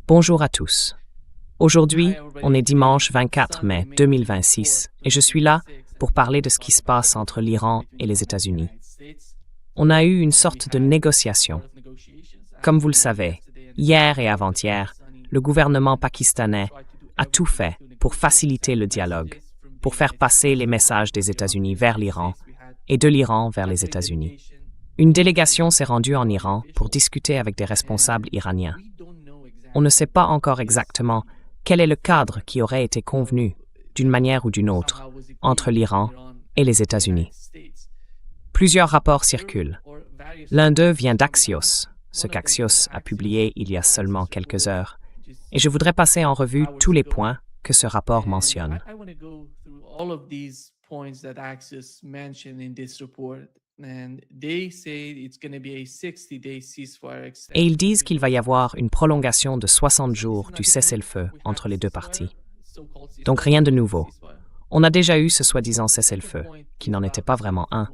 Bonjour à tous. Aujourd'hui, on est dimanche 24 mai 2026 et je suis là pour parler de ce qui se passe entre l'Iran et les États-Unis. On a eu une sorte de négociation. Comme vous le savez, hier et avant-hier, le gouvernement pakistanais a tout fait pour faciliter le dialogue, pour faire passer les messages des États-Unis vers l'Iran et de l'Iran vers les États-Unis. Une délégation s'est rendue en Iran pour discuter avec des responsables iraniens. On ne sait pas encore exactement quel est le cadre qui aurait été convenu, d'une manière ou d'une autre, entre l'Iran et les États-Unis. Plusieurs rapports circulent. L'un d'eux vient d'Axios, ce qu'Axios a publié il y a seulement quelques heures, et je voudrais passer en revue tous les points que ce rapport mentionne. Et ils disent qu'il va y avoir une prolongation de 60 jours du cessez-le-feu entre les deux parties. Donc rien de nouveau. On a déjà eu ce soi-disant cessez-le-feu, qui n'en était pas vraiment un.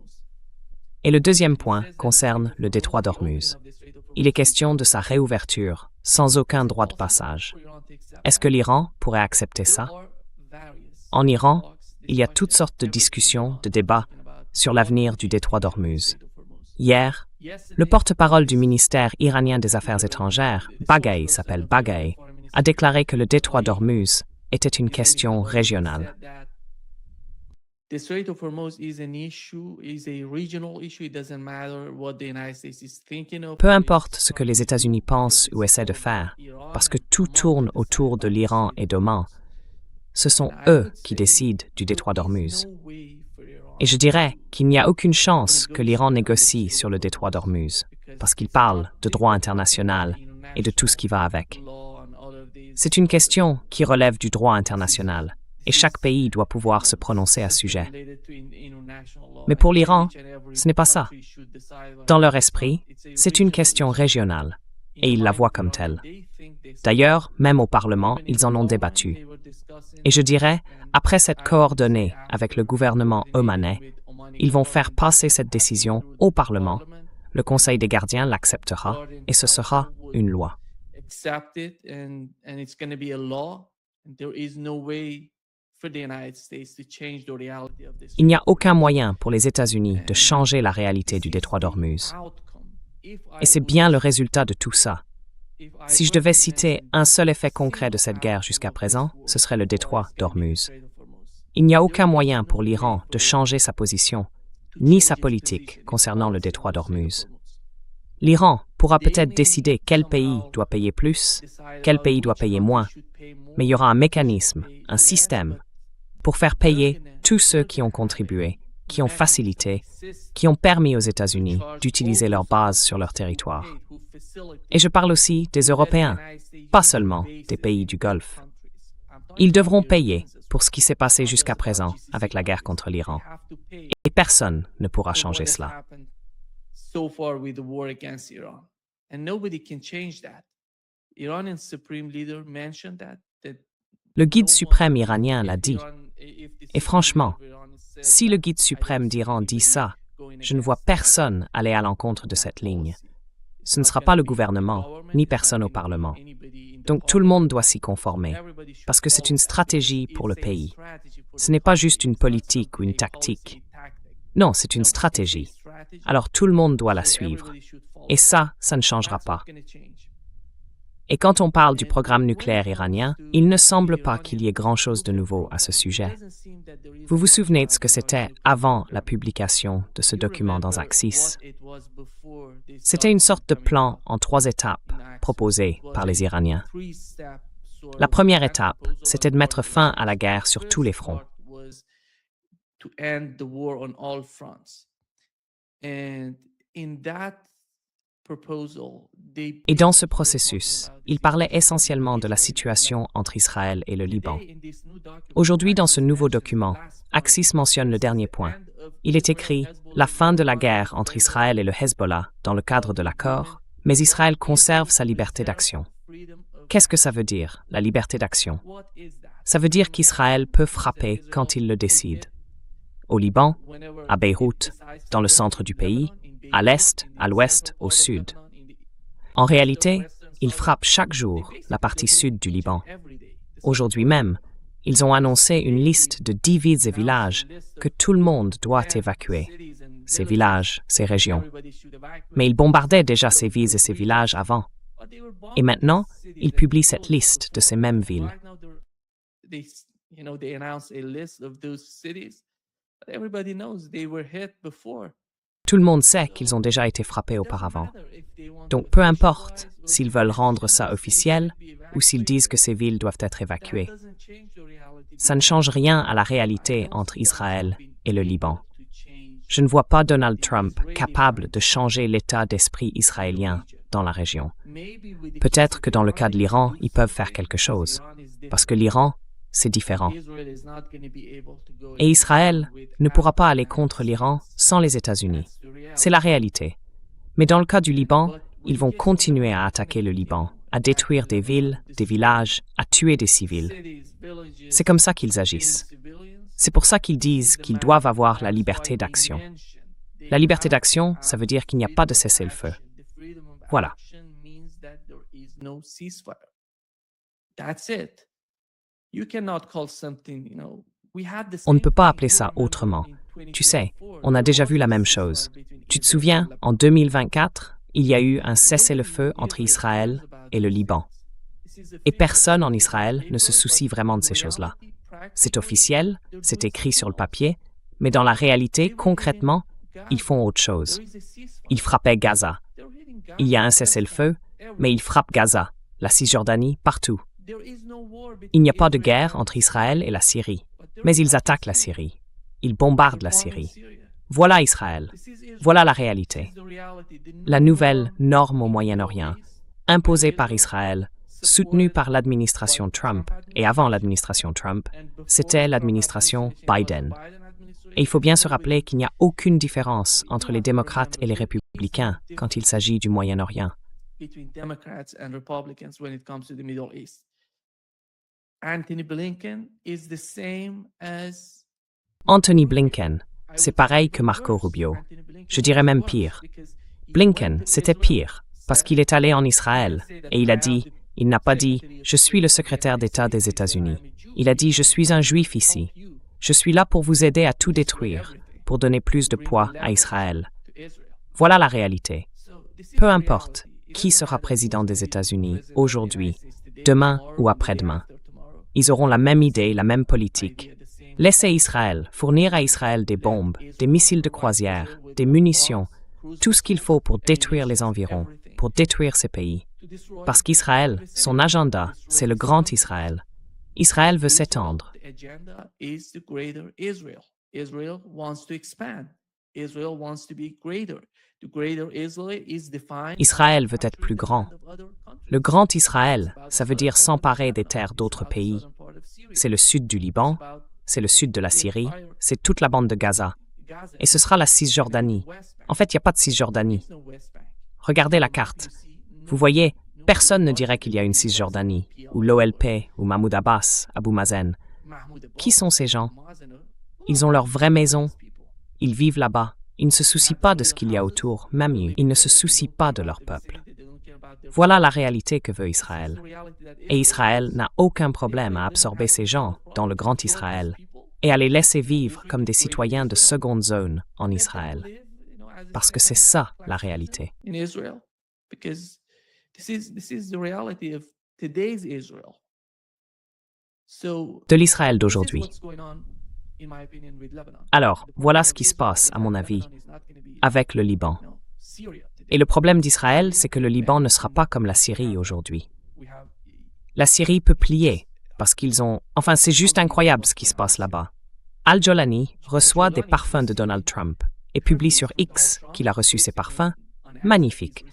Et le deuxième point concerne le détroit d'Ormuz. Il est question de sa réouverture, sans aucun droit de passage. Est-ce que l'Iran pourrait accepter ça? En Iran, il y a toutes sortes de discussions, de débats sur l'avenir du détroit d'Ormuz. Hier, le porte-parole du ministère iranien des Affaires étrangères, Baghai s'appelle Baghai, a déclaré que le détroit d'Ormuz était une question régionale. Peu importe ce que les États-Unis pensent ou essaient de faire, parce que tout tourne autour de l'Iran et d'Oman, ce sont eux qui décident du détroit d'Ormuz. Et je dirais qu'il n'y a aucune chance que l'Iran négocie sur le détroit d'Ormuz, parce qu'il parle de droit international et de tout ce qui va avec. C'est une question qui relève du droit international, et chaque pays doit pouvoir se prononcer à ce sujet. Mais pour l'Iran, ce n'est pas ça. Dans leur esprit, c'est une question régionale, et ils la voient comme telle. D'ailleurs, même au Parlement, ils en ont débattu. Et je dirais, après s'être coordonnés avec le gouvernement omanais, ils vont faire passer cette décision au Parlement, le Conseil des gardiens l'acceptera, et ce sera une loi. Il n'y a aucun moyen pour les États-Unis de changer la réalité du détroit d'Ormuz. Et c'est bien le résultat de tout ça. Si je devais citer un seul effet concret de cette guerre jusqu'à présent, ce serait le détroit d'Ormuz. Il n'y a aucun moyen pour l'Iran de changer sa position, ni sa politique concernant le détroit d'Ormuz. L'Iran pourra peut-être décider quel pays doit payer plus, quel pays doit payer moins, mais il y aura un mécanisme, un système, pour faire payer tous ceux qui ont contribué, qui ont facilité, qui ont permis aux États-Unis d'utiliser leurs bases sur leur territoire. Et je parle aussi des Européens, pas seulement des pays du Golfe. Ils devront payer pour ce qui s'est passé jusqu'à présent avec la guerre contre l'Iran. Et personne ne pourra changer cela. Le guide suprême iranien l'a dit. Et franchement, si le guide suprême d'Iran dit ça, je ne vois personne aller à l'encontre de cette ligne. Ce ne sera pas le gouvernement, ni personne au Parlement. Donc tout le monde doit s'y conformer, parce que c'est une stratégie pour le pays. Ce n'est pas juste une politique ou une tactique. Non, c'est une stratégie. Alors tout le monde doit la suivre. Et ça ne changera pas. Et quand on parle du programme nucléaire iranien, il ne semble pas qu'il y ait grand-chose de nouveau à ce sujet. Vous vous souvenez de ce que c'était avant la publication de ce document dans Axios? C'était une sorte de plan en 3 étapes proposé par les Iraniens. La première étape, c'était de mettre fin à la guerre sur tous les fronts. Et dans ce processus, il parlait essentiellement de la situation entre Israël et le Liban. Aujourd'hui, dans ce nouveau document, Axios mentionne le dernier point. Il est écrit « La fin de la guerre entre Israël et le Hezbollah dans le cadre de l'accord, mais Israël conserve sa liberté d'action. » Qu'est-ce que ça veut dire, la liberté d'action? Ça veut dire qu'Israël peut frapper quand il le décide. Au Liban, à Beyrouth, dans le centre du pays, à l'est, à l'ouest, au sud. En réalité, Ils frappent chaque jour la partie sud du Liban. Aujourd'hui même, ils ont annoncé une liste de 10 villes et villages que tout le monde doit évacuer. Ces villages, ces régions. Mais ils bombardaient déjà ces villes et ces villages avant. Et maintenant, ils publient cette liste de ces mêmes villes. Tout le monde sait qu'ils ont déjà été frappés auparavant. Donc peu importe s'ils veulent rendre ça officiel ou s'ils disent que ces villes doivent être évacuées. Ça ne change rien à la réalité entre Israël et le Liban. Je ne vois pas Donald Trump capable de changer l'état d'esprit israélien dans la région. Peut-être que dans le cas de l'Iran, ils peuvent faire quelque chose, parce que l'Iran, c'est différent. Et Israël ne pourra pas aller contre l'Iran sans les États-Unis. C'est la réalité. Mais dans le cas du Liban, ils vont continuer à attaquer le Liban, à détruire des villes, des villages, à tuer des civils. C'est comme ça qu'ils agissent. C'est pour ça qu'ils disent qu'ils doivent avoir la liberté d'action. La liberté d'action, ça veut dire qu'il n'y a pas de cessez-le-feu. Voilà. On ne peut pas appeler ça autrement. Tu sais, on a déjà vu la même chose. Tu te souviens, en 2024, il y a eu un cessez-le-feu entre Israël et le Liban. Et personne en Israël ne se soucie vraiment de ces choses-là. C'est officiel, c'est écrit sur le papier, mais dans la réalité, concrètement, ils font autre chose. Ils frappaient Gaza. Il y a un cessez-le-feu, mais ils frappent Gaza, la Cisjordanie, partout. Il n'y a pas de guerre entre Israël et la Syrie, mais ils attaquent la Syrie. Ils bombardent la Syrie. Voilà Israël. Voilà la réalité. La nouvelle norme au Moyen-Orient, imposée par Israël, soutenue par l'administration Trump et avant l'administration Trump, c'était l'administration Biden. Et il faut bien se rappeler qu'il n'y a aucune différence entre les démocrates et les républicains quand il s'agit du Moyen-Orient. Anthony Blinken, c'est pareil que Marco Rubio. Je dirais même pire. Blinken, c'était pire, parce qu'il est allé en Israël et il n'a pas dit « Je suis le secrétaire d'État des États-Unis ». Il a dit « Je suis un juif ici. Je suis là pour vous aider à tout détruire, pour donner plus de poids à Israël. » Voilà la réalité. Peu importe qui sera président des États-Unis aujourd'hui, demain ou après-demain. Ils auront la même idée, la même politique. Laissez Israël, fournir à Israël des bombes, des missiles de croisière, des munitions, tout ce qu'il faut pour détruire les environs, pour détruire ces pays. Parce qu'Israël, son agenda, c'est le grand Israël. Israël veut s'étendre. Israël veut être plus grand. Le grand Israël, ça veut dire s'emparer des terres d'autres pays. C'est le sud du Liban, c'est le sud de la Syrie, c'est toute la bande de Gaza. Et ce sera la Cisjordanie. En fait, il n'y a pas de Cisjordanie. Regardez la carte. Vous voyez, personne ne dirait qu'il y a une Cisjordanie, ou l'OLP, ou Mahmoud Abbas, Abou Mazen. Qui sont ces gens? Ils ont leur vraie maison. Ils vivent là-bas. Ils ne se soucient pas de ce qu'il y a autour, même ils ne se soucient pas de leur peuple. Voilà la réalité que veut Israël. Et Israël n'a aucun problème à absorber ces gens dans le grand Israël et à les laisser vivre comme des citoyens de seconde zone en Israël. Parce que c'est ça la réalité. De l'Israël d'aujourd'hui. Alors, voilà ce qui se passe, à mon avis, avec le Liban. Et le problème d'Israël, c'est que le Liban ne sera pas comme la Syrie aujourd'hui. La Syrie peut plier, parce qu'ils ont... Enfin, c'est juste incroyable ce qui se passe là-bas. Al-Jolani reçoit des parfums de Donald Trump et publie sur X qu'il a reçu ces parfums. Magnifique.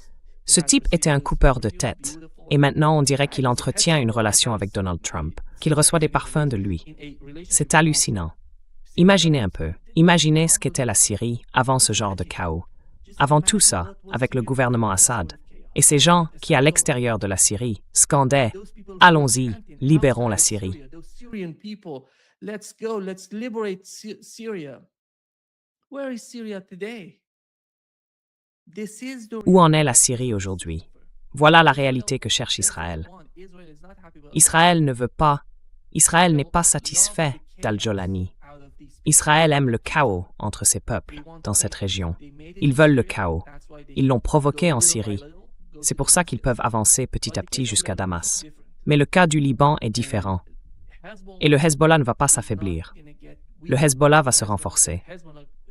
Ce type était un coupeur de tête, et maintenant on dirait qu'il entretient une relation avec Donald Trump, qu'il reçoit des parfums de lui. C'est hallucinant. Imaginez un peu, imaginez ce qu'était la Syrie avant ce genre de chaos. Avant tout ça, avec le gouvernement Assad, et ces gens qui, à l'extérieur de la Syrie, scandaient « Allons-y, libérons la Syrie ». Où en est la Syrie aujourd'hui? Voilà la réalité que cherche Israël. Israël ne veut pas, Israël n'est pas satisfait d'Al-Jolani. Israël aime le chaos entre ses peuples dans cette région. Ils veulent le chaos. Ils l'ont provoqué en Syrie. C'est pour ça qu'ils peuvent avancer petit à petit jusqu'à Damas. Mais le cas du Liban est différent. Et le Hezbollah ne va pas s'affaiblir. Le Hezbollah va se renforcer.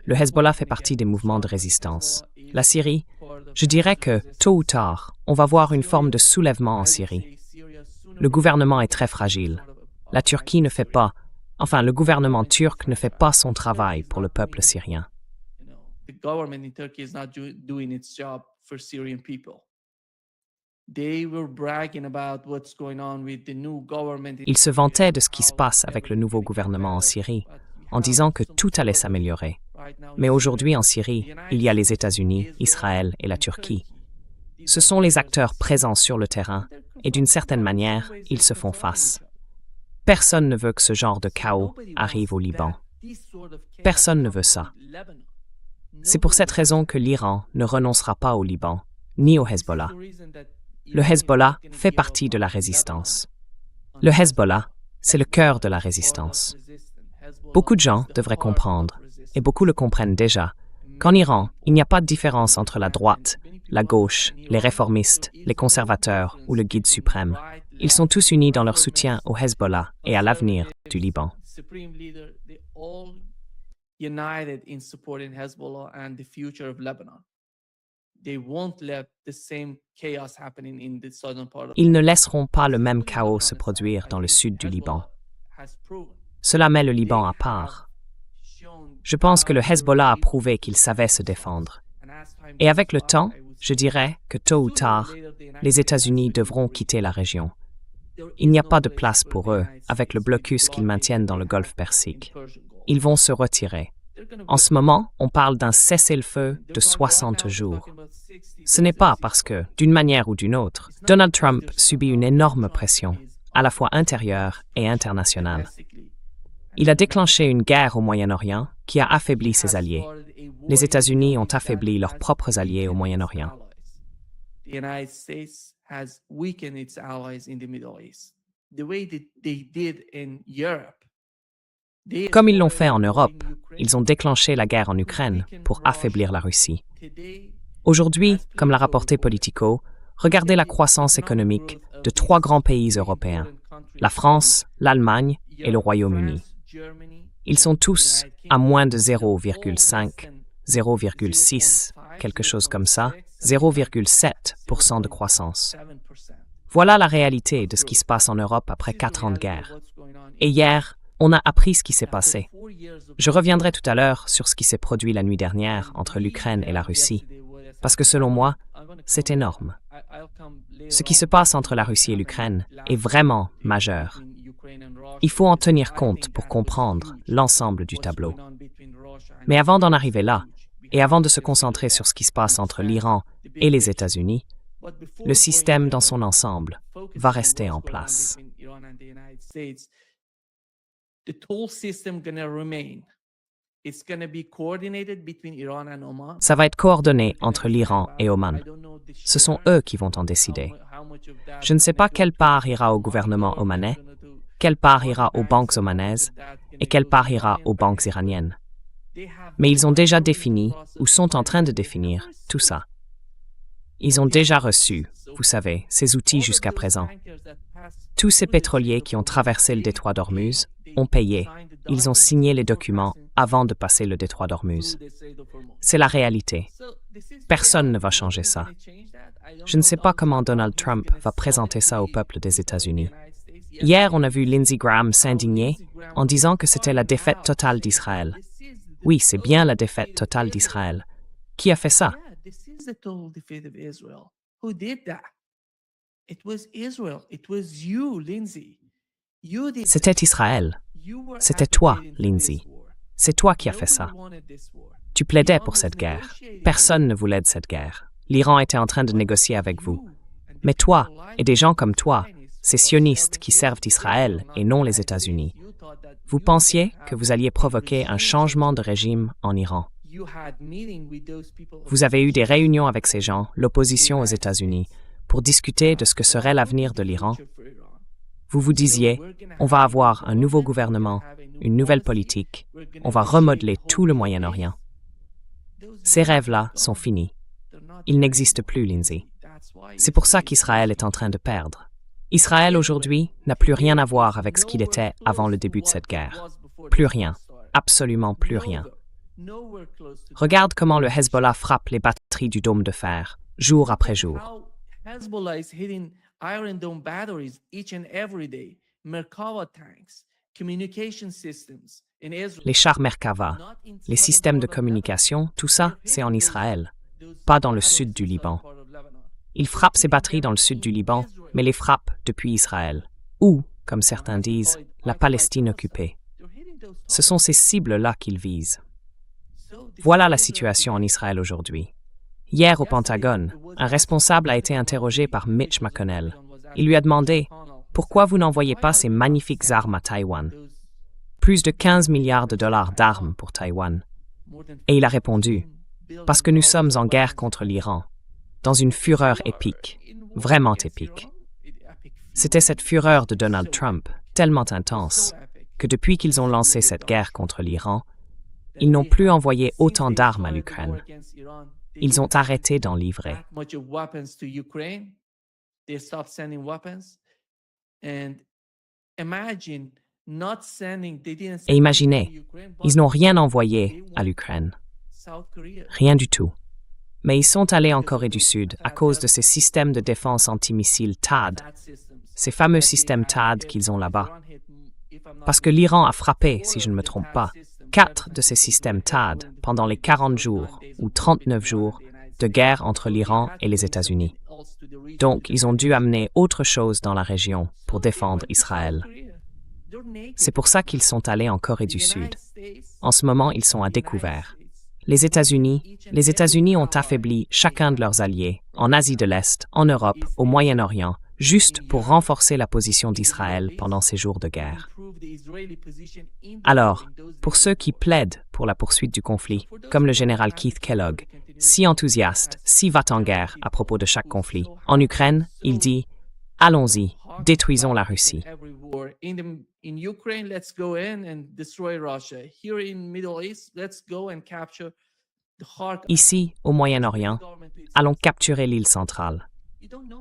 Le Hezbollah fait partie des mouvements de résistance. La Syrie, je dirais que, tôt ou tard, on va voir une forme de soulèvement en Syrie. Le gouvernement est très fragile. La Turquie ne fait pas, enfin, le gouvernement turc ne fait pas son travail pour le peuple syrien. Il se vantait de ce qui se passe avec le nouveau gouvernement en Syrie, en disant que tout allait s'améliorer. Mais aujourd'hui en Syrie, il y a les États-Unis, Israël et la Turquie. Ce sont les acteurs présents sur le terrain, et d'une certaine manière, ils se font face. Personne ne veut que ce genre de chaos arrive au Liban. Personne ne veut ça. C'est pour cette raison que l'Iran ne renoncera pas au Liban, ni au Hezbollah. Le Hezbollah fait partie de la résistance. Le Hezbollah, c'est le cœur de la résistance. Beaucoup de gens devraient comprendre, et beaucoup le comprennent déjà, qu'en Iran, il n'y a pas de différence entre la droite, la gauche, les réformistes, les conservateurs ou le guide suprême. Ils sont tous unis dans leur soutien au Hezbollah et à l'avenir du Liban. Ils ne laisseront pas le même chaos se produire dans le sud du Liban. Cela met le Liban à part. Je pense que le Hezbollah a prouvé qu'il savait se défendre. Et avec le temps, je dirais que tôt ou tard, les États-Unis devront quitter la région. Il n'y a pas de place pour eux avec le blocus qu'ils maintiennent dans le golfe Persique. Ils vont se retirer. En ce moment, on parle d'un cessez-le-feu de 60 jours. Ce n'est pas parce que, d'une manière ou d'une autre, Donald Trump subit une énorme pression, à la fois intérieure et internationale. Il a déclenché une guerre au Moyen-Orient qui a affaibli ses alliés. Les États-Unis ont affaibli leurs propres alliés au Moyen-Orient. Comme ils l'ont fait en Europe, ils ont déclenché la guerre en Ukraine pour affaiblir la Russie. Aujourd'hui, comme l'a rapporté Politico, regardez la croissance économique de 3 grands pays européens, la France, l'Allemagne et le Royaume-Uni. Ils sont tous à moins de 0,5, 0,6, quelque chose comme ça, 0,7% de croissance. Voilà la réalité de ce qui se passe en Europe après 4 ans de guerre. Et hier, on a appris ce qui s'est passé. Je reviendrai tout à l'heure sur ce qui s'est produit la nuit dernière entre l'Ukraine et la Russie, parce que selon moi, c'est énorme. Ce qui se passe entre la Russie et l'Ukraine est vraiment majeur. Il faut en tenir compte pour comprendre l'ensemble du tableau. Mais avant d'en arriver là, et avant de se concentrer sur ce qui se passe entre l'Iran et les États-Unis, le système dans son ensemble va rester en place. Ça va être coordonné entre l'Iran et Oman. Ce sont eux qui vont en décider. Je ne sais pas quelle part ira au gouvernement omanais, quelle part ira aux banques omanaises et quelle part ira aux banques iraniennes. Mais ils ont déjà défini, ou sont en train de définir, tout ça. Ils ont déjà reçu, vous savez, ces outils jusqu'à présent. Tous ces pétroliers qui ont traversé le détroit d'Ormuz ont payé. Ils ont signé les documents avant de passer le détroit d'Ormuz. C'est la réalité. Personne ne va changer ça. Je ne sais pas comment Donald Trump va présenter ça au peuple des États-Unis. Hier, on a vu Lindsey Graham s'indigner en disant que c'était la défaite totale d'Israël. Oui, c'est bien la défaite totale d'Israël. Qui a fait ça? C'était Israël. C'était toi, Lindsey. C'est toi qui as fait ça. Tu plaidais pour cette guerre. Personne ne voulait de cette guerre. L'Iran était en train de négocier avec vous. Mais toi, et des gens comme toi, ces sionistes qui servent Israël et non les États-Unis, vous pensiez que vous alliez provoquer un changement de régime en Iran. Vous avez eu des réunions avec ces gens, l'opposition aux États-Unis, pour discuter de ce que serait l'avenir de l'Iran, vous vous disiez, on va avoir un nouveau gouvernement, une nouvelle politique, on va remodeler tout le Moyen-Orient. Ces rêves-là sont finis. Ils n'existent plus, Lindsay. C'est pour ça qu'Israël est en train de perdre. Israël aujourd'hui n'a plus rien à voir avec ce qu'il était avant le début de cette guerre. Plus rien. Absolument plus rien. Regarde comment le Hezbollah frappe les batteries du dôme de fer, jour après jour. Les chars Merkava, les systèmes de communication, tout ça, c'est en Israël, pas dans le sud du Liban. Il frappe ces batteries dans le sud du Liban, mais les frappe depuis Israël, ou, comme certains disent, la Palestine occupée. Ce sont ces cibles-là qu'ils visent. Voilà la situation en Israël aujourd'hui. Hier au Pentagone, un responsable a été interrogé par Mitch McConnell. Il lui a demandé « Pourquoi vous n'envoyez pas ces magnifiques armes à Taïwan ?» Plus de 15 milliards de dollars d'armes pour Taïwan. Et il a répondu « Parce que nous sommes en guerre contre l'Iran, dans une fureur épique, vraiment épique. » C'était cette fureur de Donald Trump, tellement intense, que depuis qu'ils ont lancé cette guerre contre l'Iran, ils n'ont plus envoyé autant d'armes à l'Ukraine. Ils ont arrêté d'en livrer. Et imaginez, ils n'ont rien envoyé à l'Ukraine. Rien du tout. Mais ils sont allés en Corée du Sud à cause de ces systèmes de défense antimissiles THAAD, ces fameux systèmes THAAD qu'ils ont là-bas. Parce que l'Iran a frappé, si je ne me trompe pas, 4 de ces systèmes THAAD pendant les 40 jours ou 39 jours de guerre entre l'Iran et les États-Unis. Donc, ils ont dû amener autre chose dans la région pour défendre Israël. C'est pour ça qu'ils sont allés en Corée du Sud. En ce moment, ils sont à découvert. Les États-Unis ont affaibli chacun de leurs alliés, en Asie de l'Est, en Europe, au Moyen-Orient, juste pour renforcer la position d'Israël pendant ces jours de guerre. Alors, pour ceux qui plaident pour la poursuite du conflit, comme le général Keith Kellogg, si enthousiaste, si va-t-en-guerre à propos de chaque conflit, en Ukraine, il dit « Allons-y, détruisons la Russie ». Ici, au Moyen-Orient, allons capturer l'île centrale.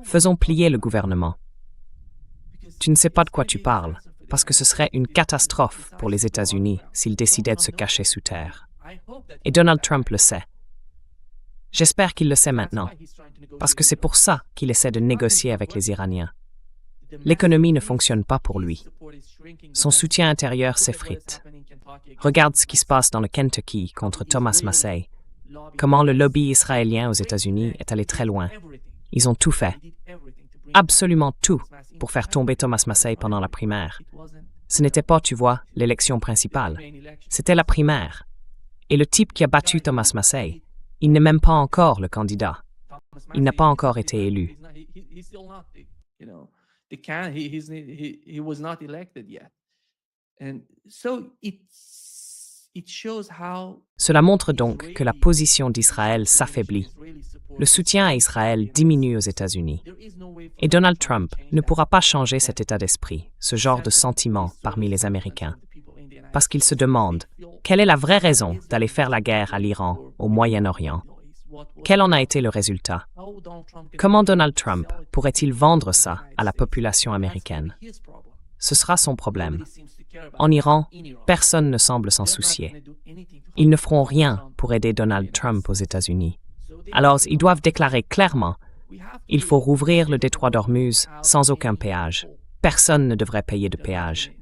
Faisons plier le gouvernement. Tu ne sais pas de quoi tu parles, parce que ce serait une catastrophe pour les États-Unis s'ils décidaient de se cacher sous terre. Et Donald Trump le sait. J'espère qu'il le sait maintenant, parce que c'est pour ça qu'il essaie de négocier avec les Iraniens. L'économie ne fonctionne pas pour lui. Son soutien intérieur s'effrite. Regarde ce qui se passe dans le Kentucky contre Thomas Massie. Comment le lobby israélien aux États-Unis est allé très loin. Ils ont tout fait, absolument tout, pour faire tomber Thomas Massie pendant la primaire. Ce n'était pas, tu vois, l'élection principale. C'était la primaire. Et le type qui a battu Thomas Massie, il n'est même pas encore le candidat. Il n'a pas encore été élu. Cela montre donc que la position d'Israël s'affaiblit. Le soutien à Israël diminue aux États-Unis. Et Donald Trump ne pourra pas changer cet état d'esprit, ce genre de sentiment parmi les Américains. Parce qu'ils se demandent, quelle est la vraie raison d'aller faire la guerre à l'Iran, au Moyen-Orient? Quel en a été le résultat? Comment Donald Trump pourrait-il vendre ça à la population américaine? Ce sera son problème. En Iran, personne ne semble s'en soucier. Ils ne feront rien pour aider Donald Trump aux États-Unis. Alors, ils doivent déclarer clairement « Il faut rouvrir le détroit d'Ormuz sans aucun péage. Personne ne devrait payer de péage. »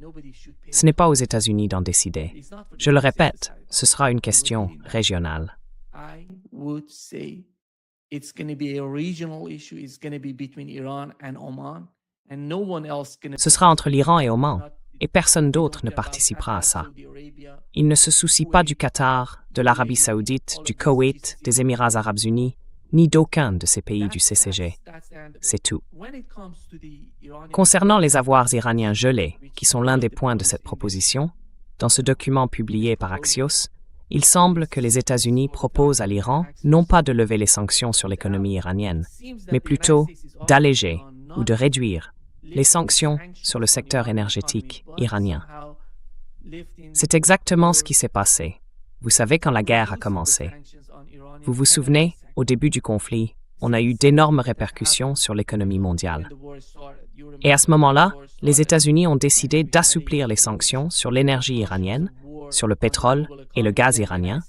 Ce n'est pas aux États-Unis d'en décider. Je le répète, ce sera une question régionale. Ce sera entre l'Iran et Oman, et personne d'autre ne participera à ça. Ils ne se soucient pas du Qatar, de l'Arabie saoudite, du Koweït, des Émirats arabes unis, ni d'aucun de ces pays du CCG. C'est tout. Concernant les avoirs iraniens gelés, qui sont l'un des points de cette proposition, dans ce document publié par Axios, il semble que les États-Unis proposent à l'Iran non pas de lever les sanctions sur l'économie iranienne, mais plutôt d'alléger ou de réduire les sanctions sur le secteur énergétique iranien. C'est exactement ce qui s'est passé. Vous savez quand la guerre a commencé. Vous vous souvenez, au début du conflit, on a eu d'énormes répercussions sur l'économie mondiale. Et à ce moment-là, les États-Unis ont décidé d'assouplir les sanctions sur l'énergie iranienne, sur le pétrole et le gaz iranien,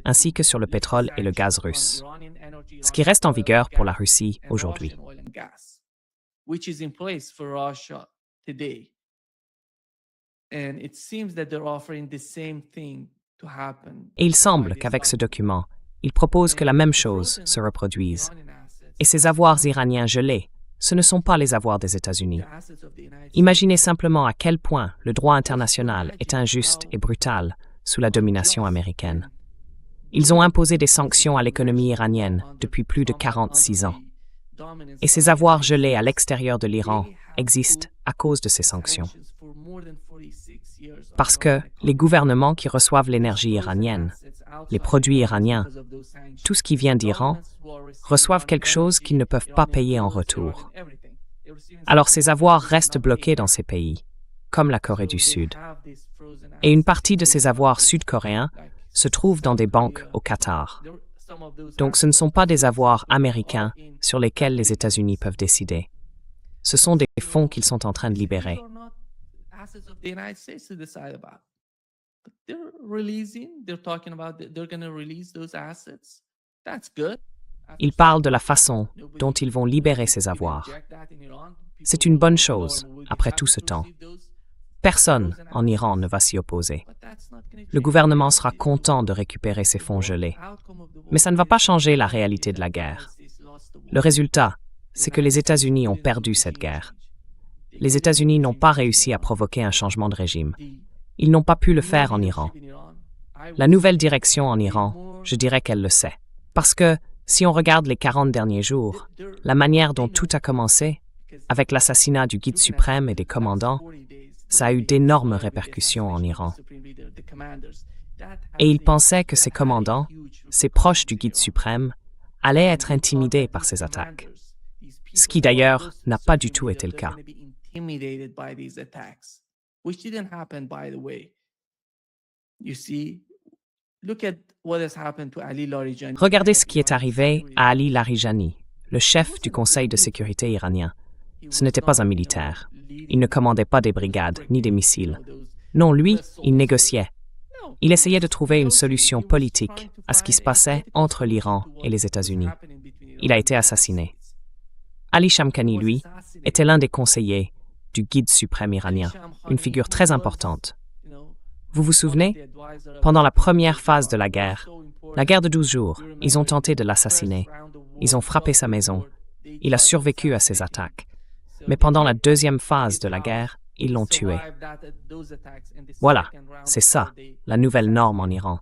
ainsi que sur le pétrole et le gaz russe, ce qui reste en vigueur pour la Russie aujourd'hui. Et il semble qu'avec ce document, ils proposent que la même chose se reproduise. Et ces avoirs iraniens gelés, ce ne sont pas les avoirs des États-Unis. Imaginez simplement à quel point le droit international est injuste et brutal sous la domination américaine. Ils ont imposé des sanctions à l'économie iranienne depuis plus de 46 ans. Et ces avoirs gelés à l'extérieur de l'Iran existent à cause de ces sanctions. Parce que les gouvernements qui reçoivent l'énergie iranienne, les produits iraniens, tout ce qui vient d'Iran, reçoivent quelque chose qu'ils ne peuvent pas payer en retour. Alors ces avoirs restent bloqués dans ces pays, comme la Corée du Sud. Et une partie de ces avoirs sud-coréens se trouve dans des banques au Qatar. Donc ce ne sont pas des avoirs américains sur lesquels les États-Unis peuvent décider. Ce sont des fonds qu'ils sont en train de libérer. Ils parlent de la façon dont ils vont libérer ces avoirs. C'est une bonne chose, après tout ce temps. Personne en Iran ne va s'y opposer. Le gouvernement sera content de récupérer ces fonds gelés. Mais ça ne va pas changer la réalité de la guerre. Le résultat, c'est que les États-Unis ont perdu cette guerre. Les États-Unis n'ont pas réussi à provoquer un changement de régime. Ils n'ont pas pu le faire en Iran. La nouvelle direction en Iran, je dirais qu'elle le sait. Parce que, si on regarde les 40 derniers jours, la manière dont tout a commencé, avec l'assassinat du guide suprême et des commandants, ça a eu d'énormes répercussions en Iran. Et ils pensaient que ces commandants, ces proches du guide suprême, allaient être intimidés par ces attaques. Ce qui d'ailleurs n'a pas du tout été le cas. Regardez ce qui est arrivé à Ali Larijani, le chef du Conseil de sécurité iranien. Ce n'était pas un militaire. Il ne commandait pas des brigades ni des missiles. Non, lui, il négociait. Il essayait de trouver une solution politique à ce qui se passait entre l'Iran et les États-Unis. Il a été assassiné. Ali Shamkhani, lui, était l'un des conseillers du guide suprême iranien, une figure très importante. Vous vous souvenez? Pendant la première phase de la guerre de 12 jours, ils ont tenté de l'assassiner. Ils ont frappé sa maison. Il a survécu à ces attaques. Mais pendant la deuxième phase de la guerre, ils l'ont tué. Voilà, c'est ça, la nouvelle norme en Iran.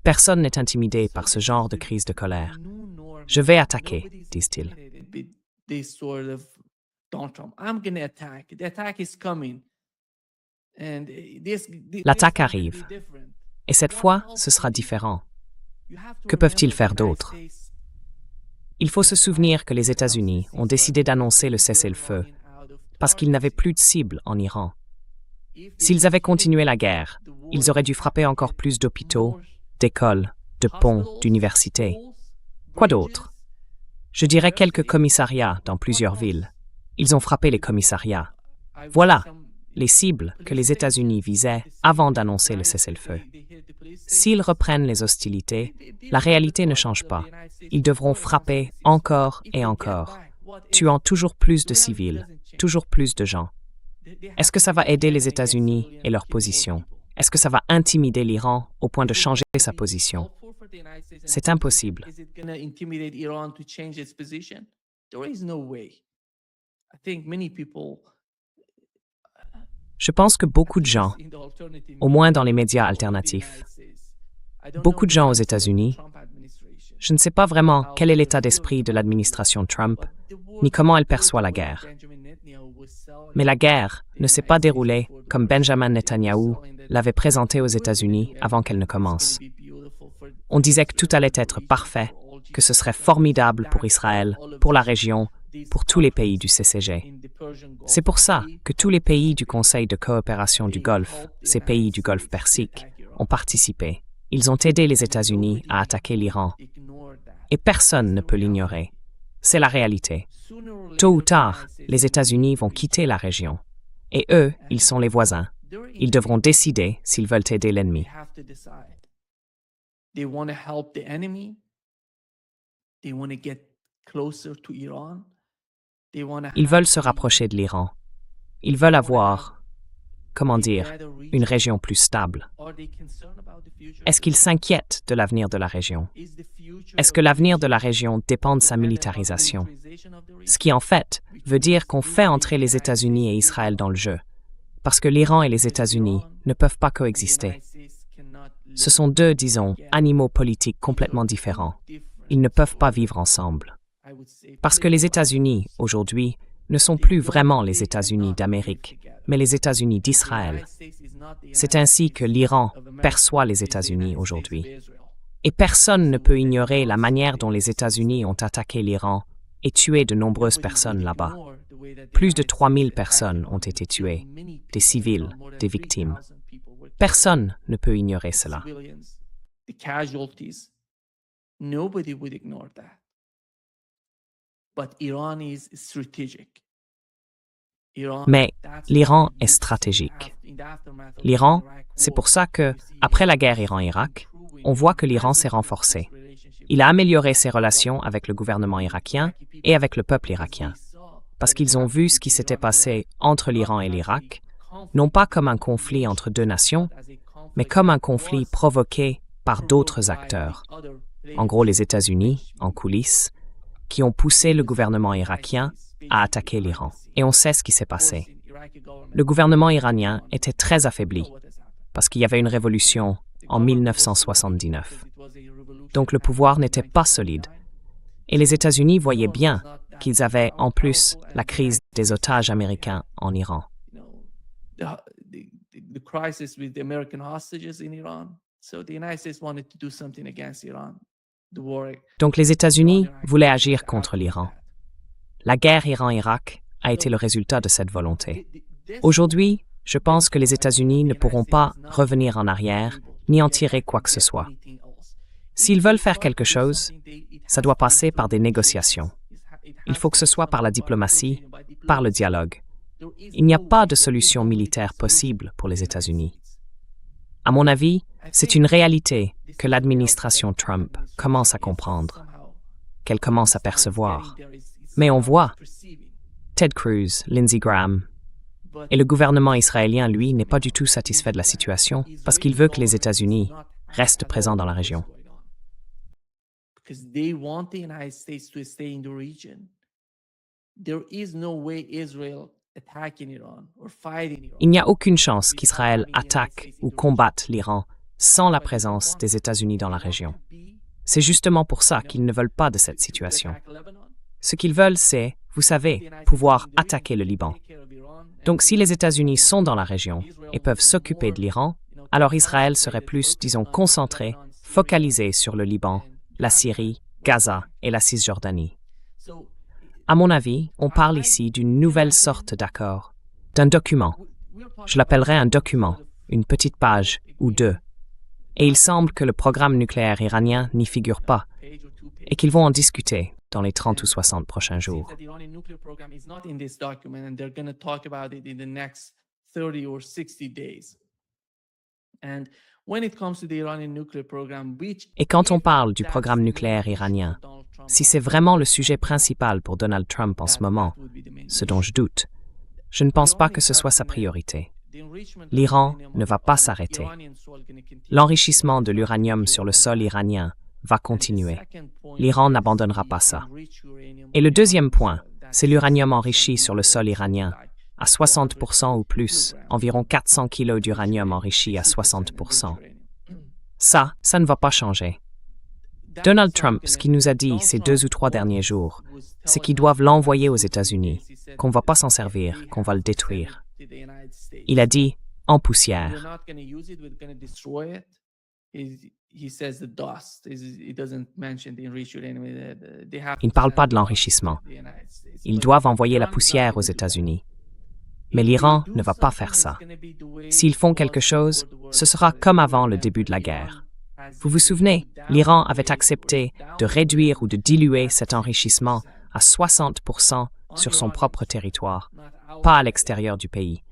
Personne n'est intimidé par ce genre de crise de colère. Je vais attaquer, disent-ils. L'attaque arrive. Et cette fois, ce sera différent. Que peuvent-ils faire d'autre? Il faut se souvenir que les États-Unis ont décidé d'annoncer le cessez-le-feu parce qu'ils n'avaient plus de cibles en Iran. S'ils avaient continué la guerre, ils auraient dû frapper encore plus d'hôpitaux, d'écoles, de ponts, d'universités. Quoi d'autre? Je dirais quelques commissariats dans plusieurs villes. Ils ont frappé les commissariats. Voilà les cibles que les États-Unis visaient avant d'annoncer le cessez-le-feu. S'ils reprennent les hostilités, la réalité ne change pas. Ils devront frapper encore et encore, tuant toujours plus de civils, toujours plus de gens. Est-ce que ça va aider les États-Unis et leur position? Est-ce que ça va intimider l'Iran au point de changer sa position? C'est impossible. Je pense que beaucoup de gens, au moins dans les médias alternatifs, beaucoup de gens aux États-Unis, je ne sais pas vraiment quel est l'état d'esprit de l'administration Trump, ni comment elle perçoit la guerre. Mais la guerre ne s'est pas déroulée comme Benjamin Netanyahu l'avait présentée aux États-Unis avant qu'elle ne commence. On disait que tout allait être parfait, que ce serait formidable pour Israël, pour la région, pour tous les pays du CCG. C'est pour ça que tous les pays du Conseil de coopération du Golfe, ces pays du Golfe Persique, ont participé. Ils ont aidé les États-Unis à attaquer l'Iran. Et personne ne peut l'ignorer. C'est la réalité. Tôt ou tard, les États-Unis vont quitter la région. Et eux, ils sont les voisins. Ils devront décider s'ils veulent aider l'ennemi. Ils veulent se rapprocher de l'Iran. Ils veulent avoir, une région plus stable. Est-ce qu'ils s'inquiètent de l'avenir de la région? Est-ce que l'avenir de la région dépend de sa militarisation? Ce qui, en fait, veut dire qu'on fait entrer les États-Unis et Israël dans le jeu, parce que l'Iran et les États-Unis ne peuvent pas coexister. Ce sont deux, animaux politiques complètement différents. Ils ne peuvent pas vivre ensemble. Parce que les États-Unis, aujourd'hui, ne sont plus vraiment les États-Unis d'Amérique, mais les États-Unis d'Israël. C'est ainsi que l'Iran perçoit les États-Unis aujourd'hui. Et personne ne peut ignorer la manière dont les États-Unis ont attaqué l'Iran et tué de nombreuses personnes là-bas. Plus de 3000 personnes ont été tuées, des civils, des victimes. Personne ne peut ignorer cela. Mais l'Iran est stratégique. L'Iran, c'est pour ça que, après la guerre Iran-Irak, on voit que l'Iran s'est renforcé. Il a amélioré ses relations avec le gouvernement irakien et avec le peuple irakien, parce qu'ils ont vu ce qui s'était passé entre l'Iran et l'Irak, non pas comme un conflit entre deux nations, mais comme un conflit provoqué par d'autres acteurs, en gros les États-Unis, en coulisses, qui ont poussé le gouvernement irakien à attaquer l'Iran. Et on sait ce qui s'est passé. Le gouvernement iranien était très affaibli, parce qu'il y avait une révolution en 1979. Donc le pouvoir n'était pas solide. Et les États-Unis voyaient bien qu'ils avaient en plus la crise des otages américains en Iran. Donc les États-Unis voulaient agir contre l'Iran. La guerre Iran-Irak a été le résultat de cette volonté. Aujourd'hui, je pense que les États-Unis ne pourront pas revenir en arrière ni en tirer quoi que ce soit. S'ils veulent faire quelque chose, ça doit passer par des négociations. Il faut que ce soit par la diplomatie, par le dialogue. Il n'y a pas de solution militaire possible pour les États-Unis. À mon avis, c'est une réalité que l'administration Trump commence à comprendre, qu'elle commence à percevoir. Mais on voit, Ted Cruz, Lindsey Graham, et le gouvernement israélien, lui, n'est pas du tout satisfait de la situation parce qu'il veut que les États-Unis restent présents dans la région. Il n'y a aucune chance qu'Israël attaque ou combatte l'Iran sans la présence des États-Unis dans la région. C'est justement pour ça qu'ils ne veulent pas de cette situation. Ce qu'ils veulent, c'est, vous savez, pouvoir attaquer le Liban. Donc si les États-Unis sont dans la région et peuvent s'occuper de l'Iran, alors Israël serait plus, concentré, focalisé sur le Liban, la Syrie, Gaza et la Cisjordanie. À mon avis, on parle ici d'une nouvelle sorte d'accord, d'un document. Je l'appellerais un document, une petite page ou deux. Et il semble que le programme nucléaire iranien n'y figure pas et qu'ils vont en discuter dans les 30 ou 60 prochains jours. Et quand on parle du programme nucléaire iranien, si c'est vraiment le sujet principal pour Donald Trump en ce moment, ce dont je doute, je ne pense pas que ce soit sa priorité. L'Iran ne va pas s'arrêter. L'enrichissement de l'uranium sur le sol iranien va continuer. L'Iran n'abandonnera pas ça. Et le deuxième point, c'est l'uranium enrichi sur le sol iranien, à 60% ou plus, environ 400 kilos d'uranium enrichi à 60%. Ça ne va pas changer. Donald Trump, ce qu'il nous a dit ces 2 ou 3 derniers jours, c'est qu'ils doivent l'envoyer aux États-Unis, qu'on ne va pas s'en servir, qu'on va le détruire. Il a dit « en poussière ». Il ne parle pas de l'enrichissement. Ils doivent envoyer la poussière aux États-Unis. Mais l'Iran ne va pas faire ça. S'ils font quelque chose, ce sera comme avant le début de la guerre. Vous vous souvenez, l'Iran avait accepté de réduire ou de diluer cet enrichissement à 60% sur son propre territoire, pas à l'extérieur du pays.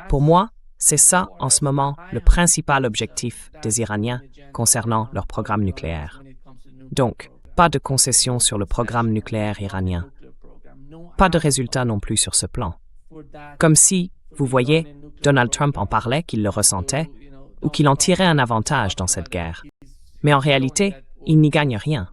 Pour moi, c'est ça, en ce moment, le principal objectif des Iraniens concernant leur programme nucléaire. Donc, pas de concession sur le programme nucléaire iranien. Pas de résultat non plus sur ce plan. Comme si, vous voyez, Donald Trump en parlait qu'il le ressentait ou qu'il en tirait un avantage dans cette guerre. Mais en réalité, il n'y gagne rien.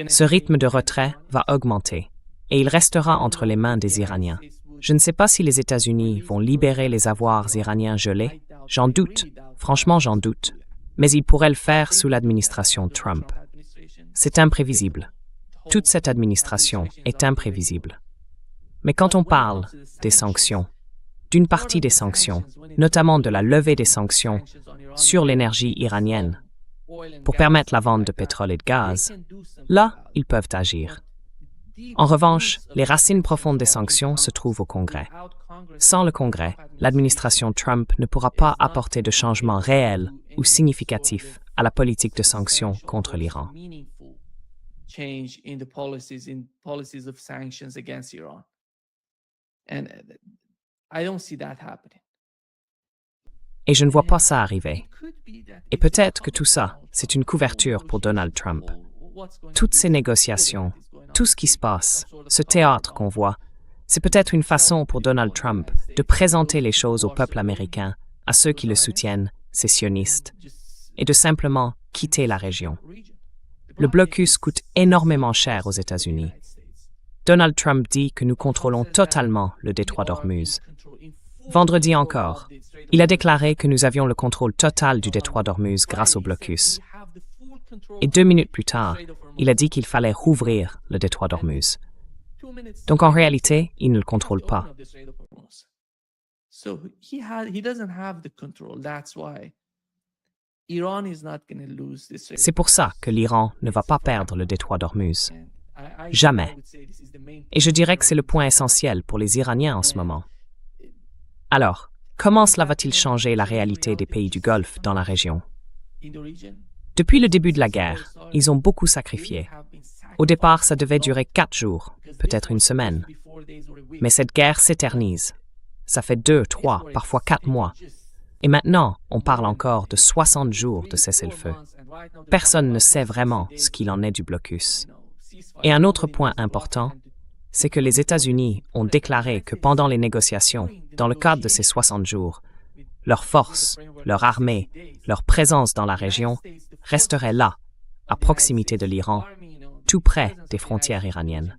Ce rythme de retrait va augmenter et il restera entre les mains des Iraniens. Je ne sais pas si les États-Unis vont libérer les avoirs iraniens gelés. J'en doute. Franchement, j'en doute. Mais ils pourraient le faire sous l'administration Trump. C'est imprévisible. Toute cette administration est imprévisible. Mais quand on parle des sanctions, d'une partie des sanctions, notamment de la levée des sanctions sur l'énergie iranienne, pour permettre la vente de pétrole et de gaz, là, ils peuvent agir. En revanche, les racines profondes des sanctions se trouvent au Congrès. Sans le Congrès, l'administration Trump ne pourra pas apporter de changement réel ou significatif à la politique de sanctions contre l'Iran. Et je ne vois pas ça arriver. Et peut-être que tout ça, c'est une couverture pour Donald Trump. Toutes ces négociations, tout ce qui se passe, ce théâtre qu'on voit, c'est peut-être une façon pour Donald Trump de présenter les choses au peuple américain, à ceux qui le soutiennent, ces sionistes, et de simplement quitter la région. Le blocus coûte énormément cher aux États-Unis. Donald Trump dit que nous contrôlons totalement le détroit d'Ormuz. Vendredi encore, il a déclaré que nous avions le contrôle total du détroit d'Ormuz grâce au blocus. Et 2 minutes plus tard, il a dit qu'il fallait rouvrir le détroit d'Ormuz. Donc en réalité, il ne le contrôle pas. C'est pour ça que l'Iran ne va pas perdre le détroit d'Ormuz. Jamais. Et je dirais que c'est le point essentiel pour les Iraniens en ce moment. Alors, comment cela va-t-il changer la réalité des pays du Golfe dans la région? Depuis le début de la guerre, ils ont beaucoup sacrifié. Au départ, ça devait durer 4 jours, peut-être une semaine. Mais cette guerre s'éternise. Ça fait 2, 3, parfois 4 mois. Et maintenant, on parle encore de 60 jours de cessez-le-feu. Personne ne sait vraiment ce qu'il en est du blocus. Et un autre point important, c'est que les États-Unis ont déclaré que pendant les négociations, dans le cadre de ces 60 jours, leurs forces, leur armée, leur présence dans la région resterait là, à proximité de l'Iran, tout près des frontières iraniennes.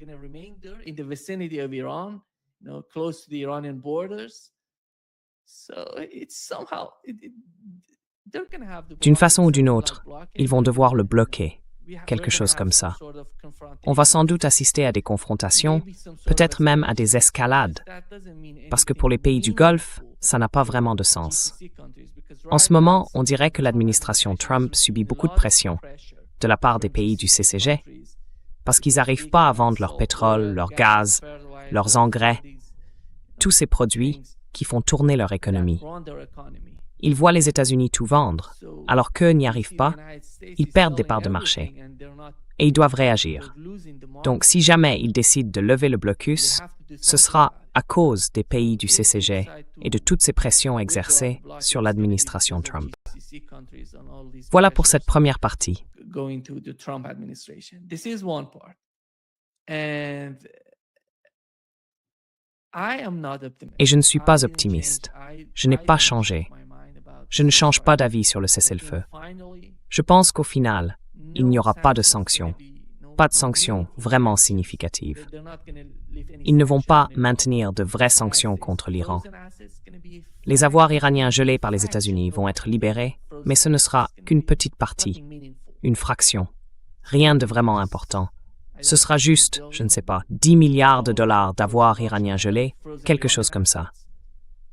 D'une façon ou d'une autre, ils vont devoir le bloquer, quelque chose comme ça. On va sans doute assister à des confrontations, peut-être même à des escalades, parce que pour les pays du Golfe, ça n'a pas vraiment de sens. En ce moment, on dirait que l'administration Trump subit beaucoup de pression de la part des pays du CCG, parce qu'ils n'arrivent pas à vendre leur pétrole, leur gaz, leurs engrais, tous ces produits qui font tourner leur économie. Ils voient les États-Unis tout vendre, alors qu'eux n'y arrivent pas, ils perdent des parts de marché. Et ils doivent réagir. Donc si jamais ils décident de lever le blocus, ce sera à cause des pays du CCG et de toutes ces pressions exercées sur l'administration Trump. Voilà pour cette première partie. Et je ne suis pas optimiste. Je n'ai pas changé. Je ne change pas d'avis sur le cessez-le-feu. Je pense qu'au final, il n'y aura pas de sanctions. Pas de sanctions vraiment significatives. Ils ne vont pas maintenir de vraies sanctions contre l'Iran. Les avoirs iraniens gelés par les États-Unis vont être libérés, mais ce ne sera qu'une petite partie, une fraction. Rien de vraiment important, Ce sera juste, je ne sais pas, 10 milliards de dollars d'avoirs iraniens gelés, quelque chose comme ça.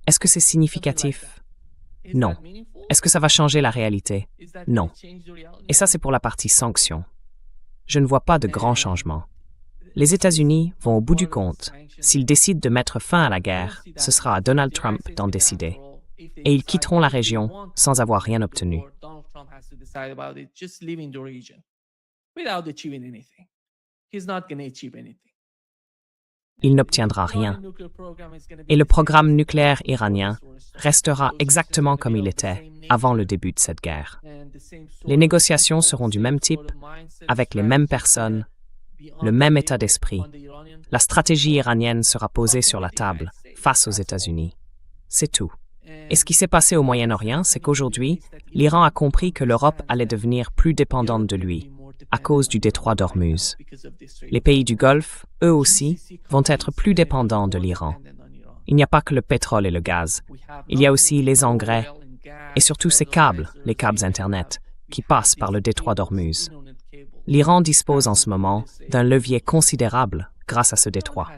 Est-ce que c'est significatif? Non. Est-ce que ça va changer la réalité? Non. Et ça, c'est pour la partie sanctions. Je ne vois pas de grands changements. Les États-Unis vont au bout du compte. S'ils décident de mettre fin à la guerre, ce sera à Donald Trump d'en décider. Et ils quitteront la région sans avoir rien obtenu. Il n'obtiendra rien. Et le programme nucléaire iranien restera exactement comme il était avant le début de cette guerre. Les négociations seront du même type, avec les mêmes personnes, le même état d'esprit. La stratégie iranienne sera posée sur la table face aux États-Unis. C'est tout. Et ce qui s'est passé au Moyen-Orient, c'est qu'aujourd'hui, l'Iran a compris que l'Europe allait devenir plus dépendante de lui, à cause du détroit d'Ormuz. Les pays du Golfe, eux aussi, vont être plus dépendants de l'Iran. Il n'y a pas que le pétrole et le gaz. Il y a aussi les engrais et surtout ces câbles, les câbles Internet, qui passent par le détroit d'Ormuz. L'Iran dispose en ce moment d'un levier considérable grâce à ce détroit.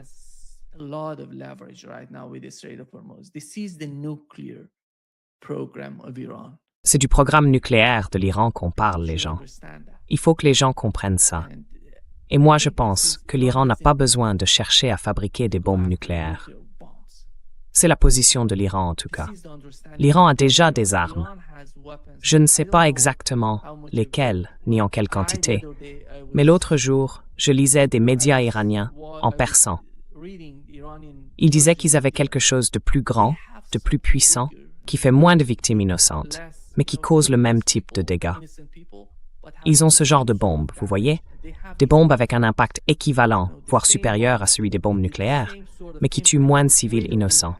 C'est du programme nucléaire de l'Iran qu'on parle, les gens. Il faut que les gens comprennent ça. Et moi, je pense que l'Iran n'a pas besoin de chercher à fabriquer des bombes nucléaires. C'est la position de l'Iran, en tout cas. L'Iran a déjà des armes. Je ne sais pas exactement lesquelles, ni en quelle quantité. Mais l'autre jour, je lisais des médias iraniens en persan. Ils disaient qu'ils avaient quelque chose de plus grand, de plus puissant, qui fait moins de victimes innocentes, mais qui cause le même type de dégâts. Ils ont ce genre de bombes, vous voyez? Des bombes avec un impact équivalent, voire supérieur à celui des bombes nucléaires, mais qui tuent moins de civils innocents.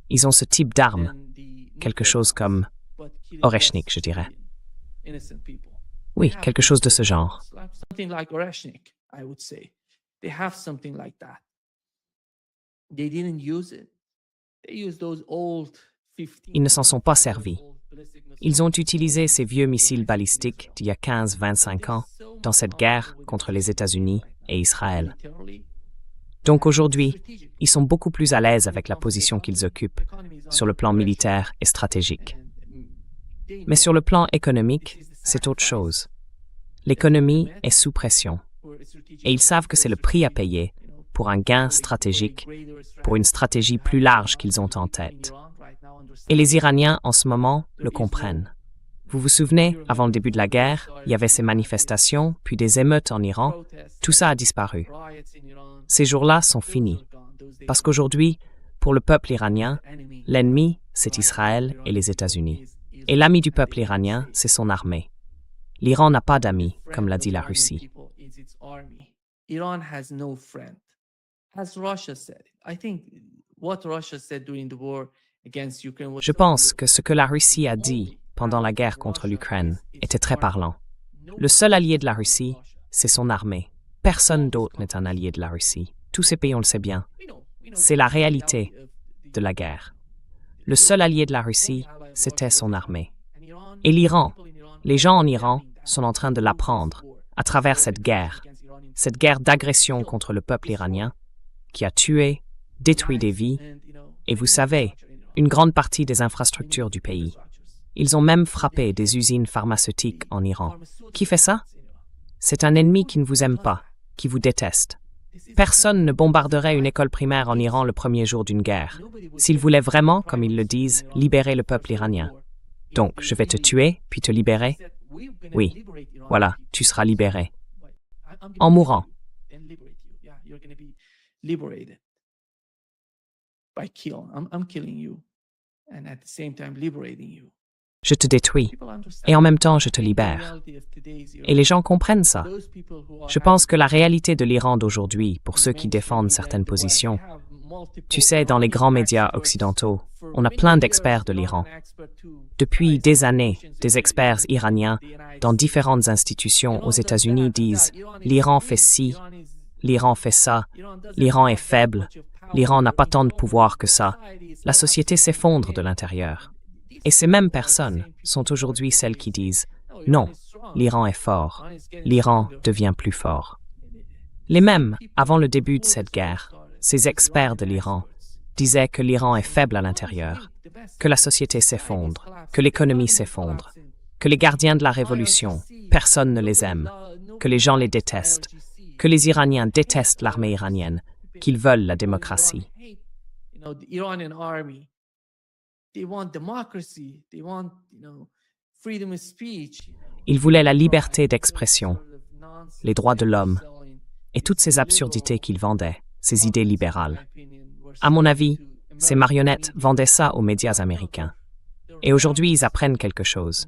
Ils ont ce type d'armes, quelque chose comme Oreshnik, je dirais. Oui, quelque chose de ce genre. Ils ne s'en sont pas servis. Ils ont utilisé ces vieux missiles balistiques d'il y a 15-25 ans dans cette guerre contre les États-Unis et Israël. Donc aujourd'hui, ils sont beaucoup plus à l'aise avec la position qu'ils occupent sur le plan militaire et stratégique. Mais sur le plan économique, c'est autre chose. L'économie est sous pression. Et ils savent que c'est le prix à payer pour un gain stratégique, pour une stratégie plus large qu'ils ont en tête. Et les Iraniens, en ce moment, le comprennent. Vous vous souvenez, avant le début de la guerre, il y avait ces manifestations, puis des émeutes en Iran. Tout ça a disparu. Ces jours-là sont finis. Parce qu'aujourd'hui, pour le peuple iranien, l'ennemi, c'est Israël et les États-Unis. Et l'ami du peuple iranien, c'est son armée. L'Iran n'a pas d'amis, comme l'a dit la Russie. Je pense que ce que la Russie a dit pendant la guerre contre l'Ukraine était très parlant. Le seul allié de la Russie, c'est son armée. Personne d'autre n'est un allié de la Russie. Tous ces pays, on le sait bien. C'est la réalité de la guerre. Le seul allié de la Russie, c'était son armée. Et l'Iran, les gens en Iran sont en train de l'apprendre à travers cette guerre d'agression contre le peuple iranien qui a tué, détruit des vies, et vous savez, une grande partie des infrastructures du pays. Ils ont même frappé des usines pharmaceutiques en Iran. Qui fait ça? C'est un ennemi qui ne vous aime pas, qui vous déteste. Personne ne bombarderait une école primaire en Iran le premier jour d'une guerre, s'ils voulaient vraiment, comme ils le disent, libérer le peuple iranien. Donc, je vais te tuer, puis te libérer? Oui, voilà, tu seras libéré. En mourant. Je te détruis, et en même temps je te libère. Et les gens comprennent ça. Je pense que la réalité de l'Iran d'aujourd'hui, pour ceux qui défendent certaines positions, tu sais, dans les grands médias occidentaux, on a plein d'experts de l'Iran. Depuis des années, des experts iraniens dans différentes institutions aux États-Unis disent « l'Iran fait ci, l'Iran fait ça, l'Iran est faible, l'Iran n'a pas tant de pouvoir que ça, la société s'effondre de l'intérieur ». Et ces mêmes personnes sont aujourd'hui celles qui disent « non, l'Iran est fort, l'Iran devient plus fort ». Les mêmes, avant le début de cette guerre, ces experts de l'Iran disaient que l'Iran est faible à l'intérieur, que la société s'effondre, que l'économie s'effondre, que les gardiens de la révolution, personne ne les aime, que les gens les détestent, que les Iraniens détestent l'armée iranienne, qu'ils veulent la démocratie. Ils voulaient la liberté d'expression, les droits de l'homme, et toutes ces absurdités qu'ils vendaient, ces idées libérales. À mon avis, ces marionnettes vendaient ça aux médias américains. Et aujourd'hui, ils apprennent quelque chose.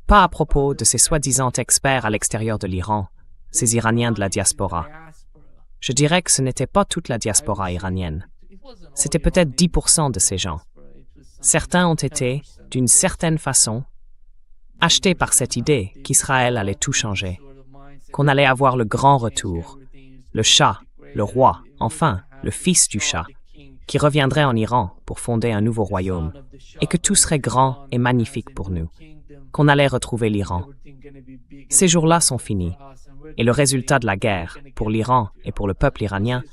Pas à propos de ces soi-disant experts à l'extérieur de l'Iran, ces Iraniens de la diaspora. Je dirais que ce n'était pas toute la diaspora iranienne. C'était peut-être 10% de ces gens. Certains ont été, d'une certaine façon, achetés par cette idée qu'Israël allait tout changer, qu'on allait avoir le grand retour, le Shah, le roi, enfin, le fils du Shah, qui reviendrait en Iran pour fonder un nouveau royaume, et que tout serait grand et magnifique pour nous, qu'on allait retrouver l'Iran. Ces jours-là sont finis, et le résultat de la guerre, pour l'Iran et pour le peuple iranien,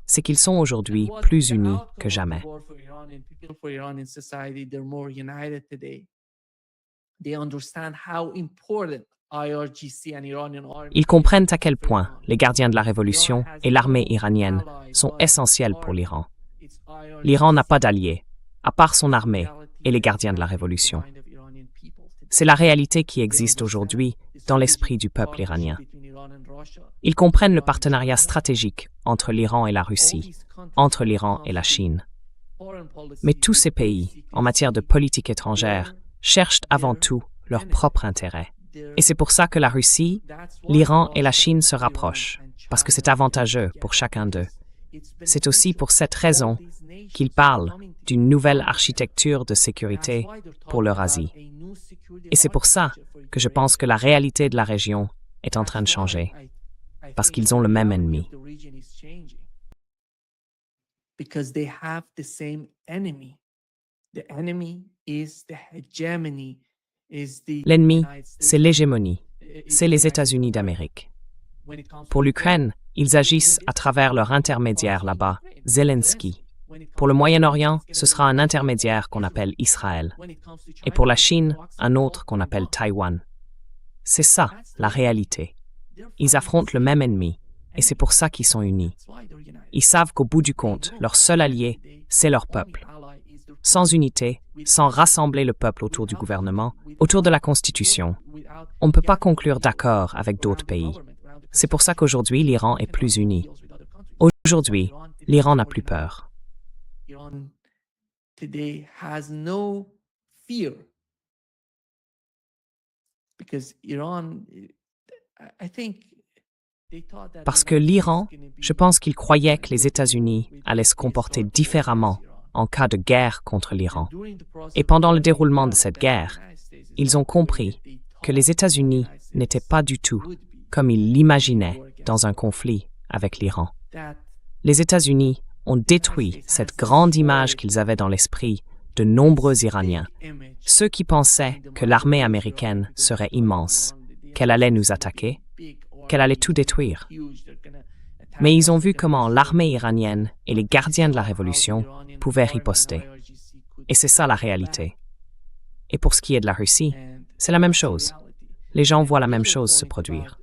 c'est qu'ils sont aujourd'hui plus unis que jamais. Ils comprennent à quel point les gardiens de la révolution et l'armée iranienne sont essentiels pour l'Iran. L'Iran n'a pas d'alliés, à part son armée et les gardiens de la révolution. C'est la réalité qui existe aujourd'hui dans l'esprit du peuple iranien. Ils comprennent le partenariat stratégique entre l'Iran et la Russie, entre l'Iran et la Chine. Mais tous ces pays, en matière de politique étrangère, cherchent avant tout leur propre intérêt. Et c'est pour ça que la Russie, l'Iran et la Chine se rapprochent, parce que c'est avantageux pour chacun d'eux. C'est aussi pour cette raison qu'ils parlent d'une nouvelle architecture de sécurité pour l'Eurasie. Et c'est pour ça que je pense que la réalité de la région est en train de changer, parce qu'ils ont le même ennemi. Because they have the same enemy. The enemy is the hegemony, is the L'ennemi, c'est l'hégémonie, c'est les États-Unis d'Amérique. Pour l'Ukraine, ils agissent à travers leur intermédiaire là-bas, Zelensky. Pour le Moyen-Orient, ce sera un intermédiaire qu'on appelle Israël. Et pour la Chine, un autre qu'on appelle Taïwan. C'est ça, la réalité. Ils affrontent le même ennemi, et c'est pour ça qu'ils sont unis. Ils savent qu'au bout du compte, leur seul allié, c'est leur peuple. Sans unité, sans rassembler le peuple autour du gouvernement, autour de la Constitution, on ne peut pas conclure d'accord avec d'autres pays. C'est pour ça qu'aujourd'hui, l'Iran est plus uni. Aujourd'hui, l'Iran n'a plus peur. Parce que l'Iran, je pense qu'il croyait que les États-Unis allaient se comporter différemment en cas de guerre contre l'Iran. Et pendant le déroulement de cette guerre, ils ont compris que les États-Unis n'étaient pas du tout comme ils l'imaginaient dans un conflit avec l'Iran. Les États-Unis ont détruit cette grande image qu'ils avaient dans l'esprit de nombreux Iraniens, ceux qui pensaient que l'armée américaine serait immense, qu'elle allait nous attaquer, qu'elle allait tout détruire. Mais ils ont vu comment l'armée iranienne et les gardiens de la révolution pouvaient riposter. Et c'est ça la réalité. Et pour ce qui est de la Russie, c'est la même chose. Les gens voient la même chose se produire.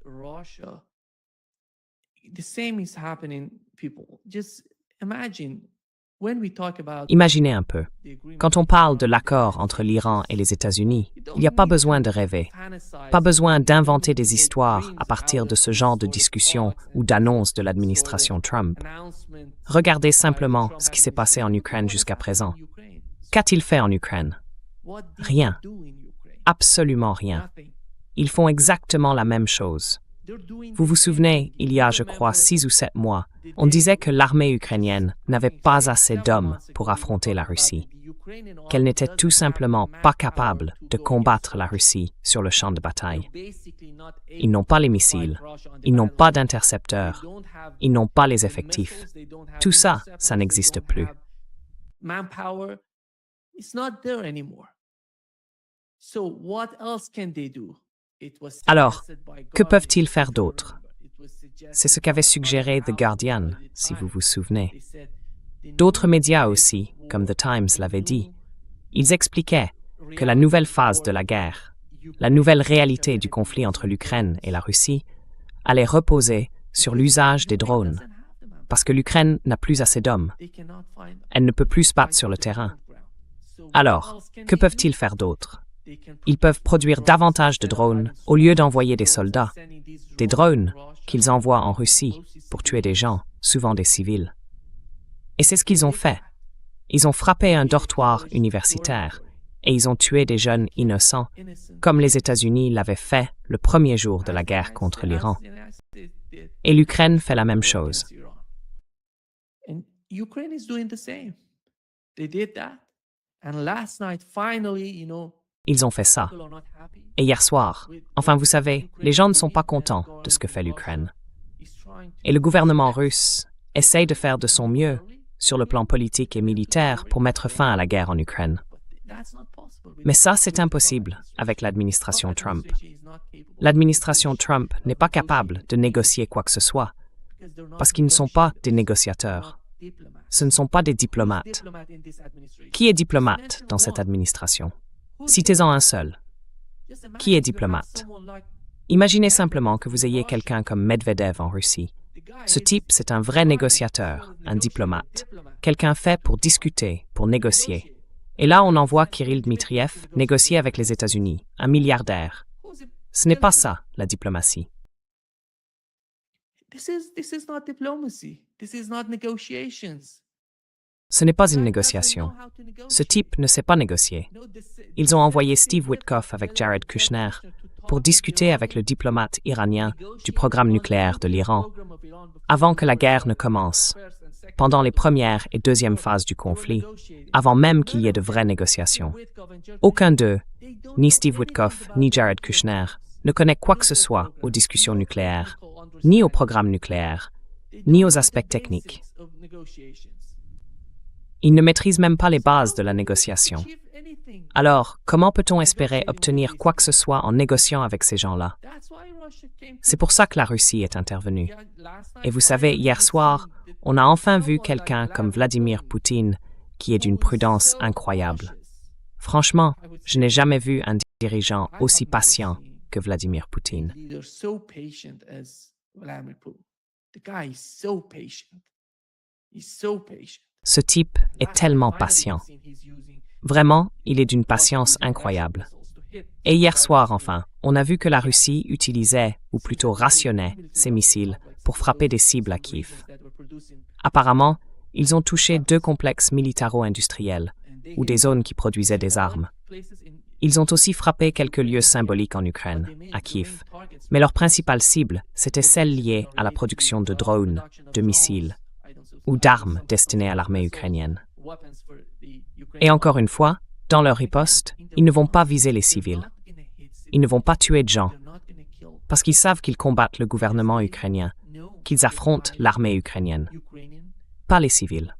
Imaginez un peu. Quand on parle de l'accord entre l'Iran et les États-Unis, il n'y a pas besoin de rêver, pas besoin d'inventer des histoires à partir de ce genre de discussions ou d'annonces de l'administration Trump. Regardez simplement ce qui s'est passé en Ukraine jusqu'à présent. Qu'a-t-il fait en Ukraine? Rien. Absolument rien. Ils font exactement la même chose. Vous vous souvenez, il y a, je crois, 6 ou 7 mois, on disait que l'armée ukrainienne n'avait pas assez d'hommes pour affronter la Russie, qu'elle n'était tout simplement pas capable de combattre la Russie sur le champ de bataille. Ils n'ont pas les missiles, ils n'ont pas d'intercepteurs, ils n'ont pas les effectifs. Tout ça, ça n'existe plus. Alors, que peuvent-ils faire d'autre? C'est ce qu'avait suggéré The Guardian, si vous vous souvenez. D'autres médias aussi, comme The Times l'avaient dit. Ils expliquaient que la nouvelle phase de la guerre, la nouvelle réalité du conflit entre l'Ukraine et la Russie, allait reposer sur l'usage des drones, parce que l'Ukraine n'a plus assez d'hommes. Elle ne peut plus se battre sur le terrain. Alors, que peuvent-ils faire d'autre? Ils peuvent produire davantage de drones au lieu d'envoyer des soldats. Des drones qu'ils envoient en Russie pour tuer des gens, souvent des civils. Et c'est ce qu'ils ont fait. Ils ont frappé un dortoir universitaire et ils ont tué des jeunes innocents, comme les États-Unis l'avaient fait le premier jour de la guerre contre l'Iran. Et l'Ukraine fait la même chose. Ils ont fait ça. Et hier soir, enfin vous savez, les gens ne sont pas contents de ce que fait l'Ukraine. Et le gouvernement russe essaye de faire de son mieux sur le plan politique et militaire pour mettre fin à la guerre en Ukraine. Mais ça, c'est impossible avec l'administration Trump. L'administration Trump n'est pas capable de négocier quoi que ce soit, parce qu'ils ne sont pas des négociateurs. Ce ne sont pas des diplomates. Qui est diplomate dans cette administration? Citez-en un seul. Qui est diplomate? Imaginez simplement que vous ayez quelqu'un comme Medvedev en Russie. Ce type, c'est un vrai négociateur, un diplomate, quelqu'un fait pour discuter, pour négocier. Et là, on envoie Kirill Dmitriev négocier avec les États-Unis, un milliardaire. Ce n'est pas ça, la diplomatie. Ce n'est pas une négociation. Ce type ne sait pas négocier. Ils ont envoyé Steve Witkoff avec Jared Kushner pour discuter avec le diplomate iranien du programme nucléaire de l'Iran, avant que la guerre ne commence, pendant les premières et deuxièmes phases du conflit, avant même qu'il y ait de vraies négociations. Aucun d'eux, ni Steve Witkoff, ni Jared Kushner, ne connaît quoi que ce soit aux discussions nucléaires, ni au programme nucléaire, ni aux aspects techniques. Ils ne maîtrisent même pas les bases de la négociation. Alors, comment peut-on espérer obtenir quoi que ce soit en négociant avec ces gens-là? C'est pour ça que la Russie est intervenue. Et vous savez, hier soir, on a enfin vu quelqu'un comme Vladimir Poutine qui est d'une prudence incroyable. Franchement, je n'ai jamais vu un dirigeant aussi patient que Vladimir Poutine. Ce type est tellement patient. Vraiment, il est d'une patience incroyable. Et hier soir, enfin, on a vu que la Russie utilisait, ou plutôt rationnait, ses missiles pour frapper des cibles à Kiev. Apparemment, ils ont touché 2 complexes militaro-industriels, ou des zones qui produisaient des armes. Ils ont aussi frappé quelques lieux symboliques en Ukraine, à Kiev, mais leur principale cible, c'était celle liée à la production de drones, de missiles, ou d'armes destinées à l'armée ukrainienne. Et encore une fois, dans leur riposte, ils ne vont pas viser les civils. Ils ne vont pas tuer de gens, parce qu'ils savent qu'ils combattent le gouvernement ukrainien, qu'ils affrontent l'armée ukrainienne, pas les civils.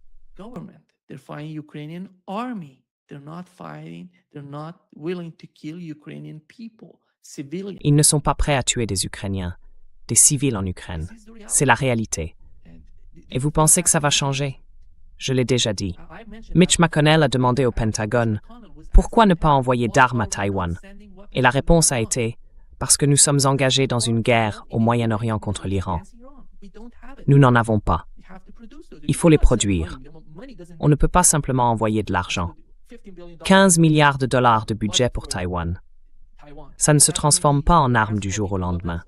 Ils ne sont pas prêts à tuer des Ukrainiens, des civils en Ukraine. C'est la réalité. Et vous pensez que ça va changer? Je l'ai déjà dit. Mitch McConnell a demandé au Pentagone « Pourquoi ne pas envoyer d'armes à Taïwan ?» Et la réponse a été « Parce que nous sommes engagés dans une guerre au Moyen-Orient contre l'Iran. Nous n'en avons pas. Il faut les produire. On ne peut pas simplement envoyer de l'argent. 15 milliards de dollars de budget pour Taïwan. Ça ne se transforme pas en armes du jour au lendemain.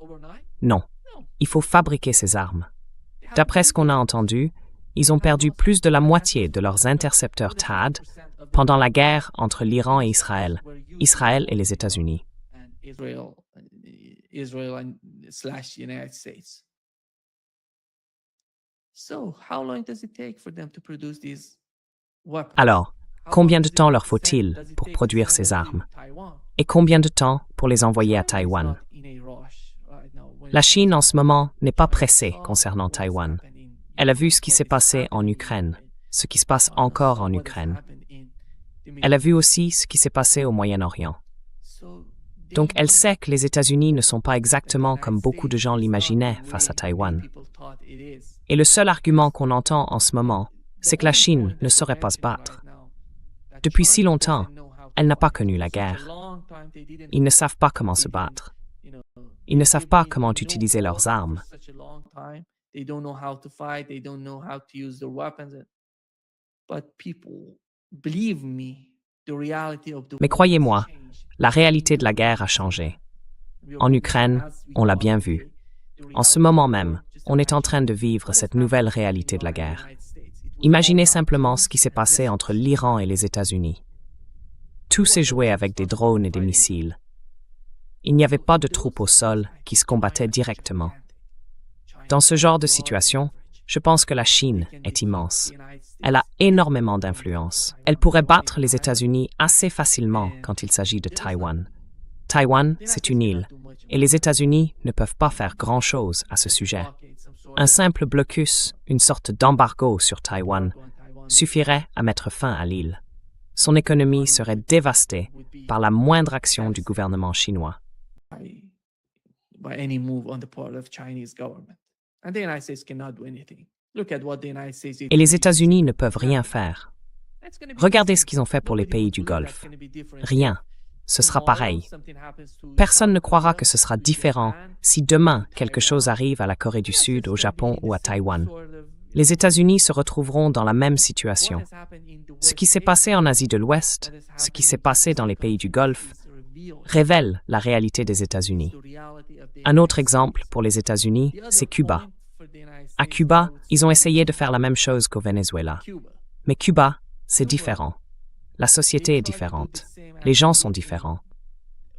Non, il faut fabriquer ces armes. D'après ce qu'on a entendu, ils ont perdu plus de la moitié de leurs intercepteurs THAAD pendant la guerre entre l'Iran et Israël et les États-Unis. Alors, combien de temps leur faut-il pour produire ces armes? Et combien de temps pour les envoyer à Taïwan? La Chine, en ce moment, n'est pas pressée concernant Taïwan. Elle a vu ce qui s'est passé en Ukraine, ce qui se passe encore en Ukraine. Elle a vu aussi ce qui s'est passé au Moyen-Orient. Donc elle sait que les États-Unis ne sont pas exactement comme beaucoup de gens l'imaginaient face à Taïwan. Et le seul argument qu'on entend en ce moment, c'est que la Chine ne saurait pas se battre. Depuis si longtemps, elle n'a pas connu la guerre. Ils ne savent pas comment se battre. Ils ne savent pas comment utiliser leurs armes. Mais croyez-moi, la réalité de la guerre a changé. En Ukraine, on l'a bien vu. En ce moment même, on est en train de vivre cette nouvelle réalité de la guerre. Imaginez simplement ce qui s'est passé entre l'Iran et les États-Unis. Tout s'est joué avec des drones et des missiles. Il n'y avait pas de troupes au sol qui se combattaient directement. Dans ce genre de situation, je pense que la Chine est immense. Elle a énormément d'influence. Elle pourrait battre les États-Unis assez facilement quand il s'agit de Taïwan. Taïwan, c'est une île, et les États-Unis ne peuvent pas faire grand-chose à ce sujet. Un simple blocus, une sorte d'embargo sur Taïwan, suffirait à mettre fin à l'île. Son économie serait dévastée par la moindre action du gouvernement chinois. Et les États-Unis ne peuvent rien faire. Regardez ce qu'ils ont fait pour les pays du Golfe. Rien. Ce sera pareil. Personne ne croira que ce sera différent si demain quelque chose arrive à la Corée du Sud, au Japon ou à Taïwan. Les États-Unis se retrouveront dans la même situation. Ce qui s'est passé en Asie de l'Ouest, ce qui s'est passé dans les pays du Golfe, révèle la réalité des États-Unis. Un autre exemple pour les États-Unis, c'est Cuba. À Cuba, ils ont essayé de faire la même chose qu'au Venezuela. Mais Cuba, c'est différent. La société est différente. Les gens sont différents.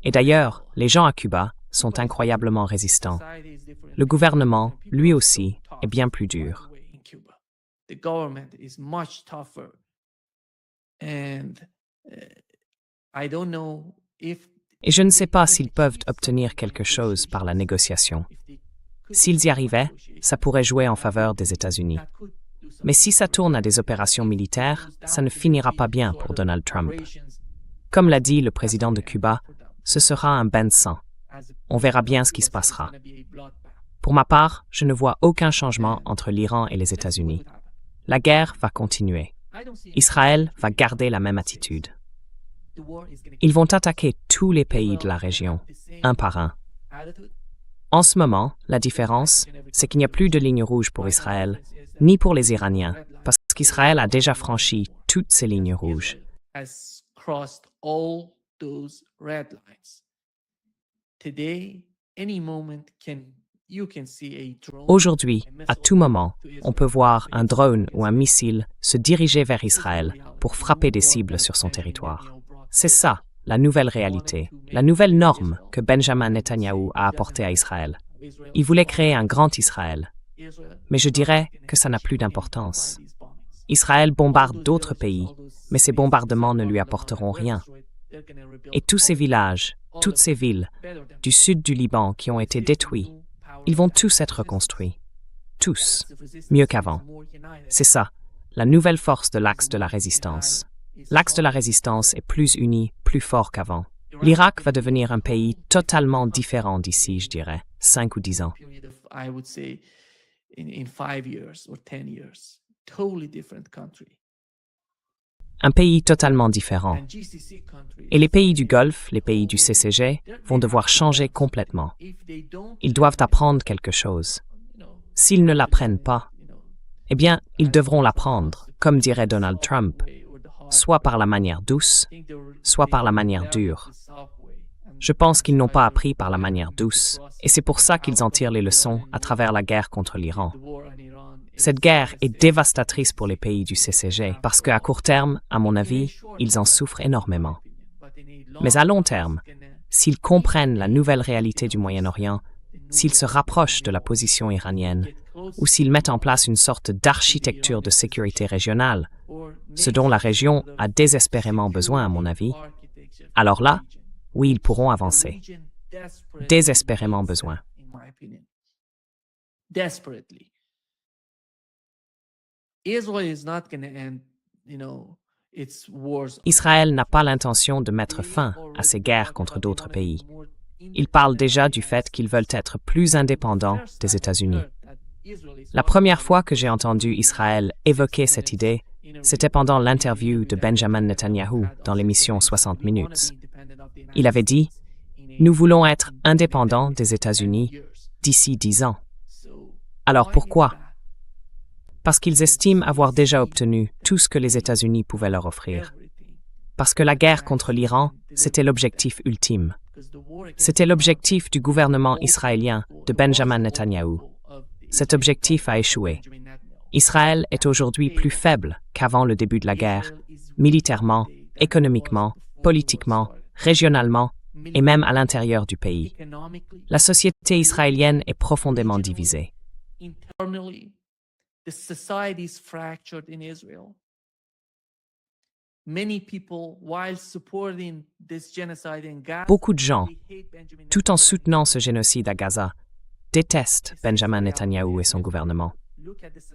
Et d'ailleurs, les gens à Cuba sont incroyablement résistants. Le gouvernement, lui aussi, est bien plus dur. Et je ne sais pas s'ils peuvent obtenir quelque chose par la négociation. S'ils y arrivaient, ça pourrait jouer en faveur des États-Unis. Mais si ça tourne à des opérations militaires, ça ne finira pas bien pour Donald Trump. Comme l'a dit le président de Cuba, ce sera un bain de sang. On verra bien ce qui se passera. Pour ma part, je ne vois aucun changement entre l'Iran et les États-Unis. La guerre va continuer. Israël va garder la même attitude. Ils vont attaquer tous les pays de la région, un par un. En ce moment, la différence, c'est qu'il n'y a plus de ligne rouge pour Israël, ni pour les Iraniens, parce qu'Israël a déjà franchi toutes ces lignes rouges. Aujourd'hui, à tout moment, on peut voir un drone ou un missile se diriger vers Israël pour frapper des cibles sur son territoire. C'est ça, la nouvelle réalité, la nouvelle norme que Benjamin Netanyahou a apportée à Israël. Il voulait créer un grand Israël. Mais je dirais que ça n'a plus d'importance. Israël bombarde d'autres pays, mais ces bombardements ne lui apporteront rien. Et tous ces villages, toutes ces villes, du sud du Liban qui ont été détruits, ils vont tous être reconstruits. Tous. Mieux qu'avant. C'est ça, la nouvelle force de l'axe de la résistance. L'axe de la résistance est plus uni, plus fort qu'avant. L'Irak va devenir un pays totalement différent d'ici, je dirais, 5 ou 10 ans. Un pays totalement différent. Et les pays du Golfe, les pays du CCG, vont devoir changer complètement. Ils doivent apprendre quelque chose. S'ils ne l'apprennent pas, eh bien, ils devront l'apprendre, comme dirait Donald Trump, soit par la manière douce, soit par la manière dure. Je pense qu'ils n'ont pas appris par la manière douce, et c'est pour ça qu'ils en tirent les leçons à travers la guerre contre l'Iran. Cette guerre est dévastatrice pour les pays du CCG, parce qu'à court terme, à mon avis, ils en souffrent énormément. Mais à long terme, s'ils comprennent la nouvelle réalité du Moyen-Orient, s'ils se rapprochent de la position iranienne, ou s'ils mettent en place une sorte d'architecture de sécurité régionale, ce dont la région a désespérément besoin à mon avis, alors là, oui, ils pourront avancer. Désespérément besoin. Israel is not going to end, Israël n'a pas l'intention de mettre fin à ses guerres contre d'autres pays. Ils parlent déjà du fait qu'ils veulent être plus indépendants des États-Unis. La première fois que j'ai entendu Israël évoquer cette idée, c'était pendant l'interview de Benjamin Netanyahu dans l'émission 60 minutes. Il avait dit « Nous voulons être indépendants des États-Unis d'ici 10 ans. » Alors pourquoi? Parce qu'ils estiment avoir déjà obtenu tout ce que les États-Unis pouvaient leur offrir. Parce que la guerre contre l'Iran, c'était l'objectif ultime. C'était l'objectif du gouvernement israélien de Benjamin Netanyahu. Cet objectif a échoué. Israël est aujourd'hui plus faible qu'avant le début de la guerre, militairement, économiquement, politiquement, régionalement et même à l'intérieur du pays. La société israélienne est profondément divisée. Beaucoup de gens, tout en soutenant ce génocide à Gaza, détestent Benjamin Netanyahou et son gouvernement.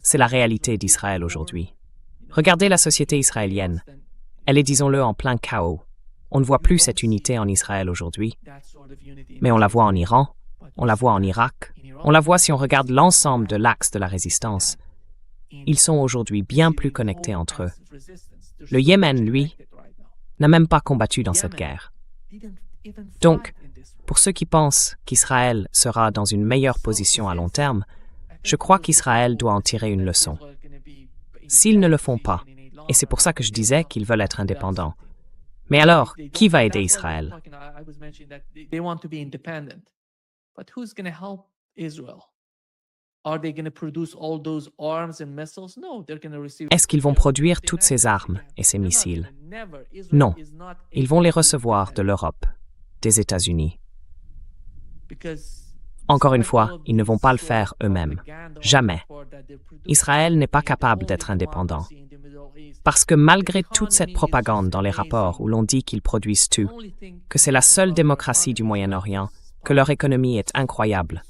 C'est la réalité d'Israël aujourd'hui. Regardez la société israélienne. Elle est, disons-le, en plein chaos. On ne voit plus cette unité en Israël aujourd'hui, mais on la voit en Iran, on la voit en Irak, on la voit si on regarde l'ensemble de l'axe de la résistance. Ils sont aujourd'hui bien plus connectés entre eux. Le Yémen, lui, n'a même pas combattu dans cette guerre. Donc, pour ceux qui pensent qu'Israël sera dans une meilleure position à long terme, je crois qu'Israël doit en tirer une leçon. S'ils ne le font pas, et c'est pour ça que je disais qu'ils veulent être indépendants, mais alors, qui va aider Israël? Est-ce qu'ils vont produire toutes ces armes et ces missiles? Non, ils vont les recevoir de l'Europe, des États-Unis. Encore une fois, ils ne vont pas le faire eux-mêmes. Jamais. Israël n'est pas capable d'être indépendant. Parce que malgré toute cette propagande dans les rapports où l'on dit qu'ils produisent tout, que c'est la seule démocratie du Moyen-Orient, que leur économie est incroyable,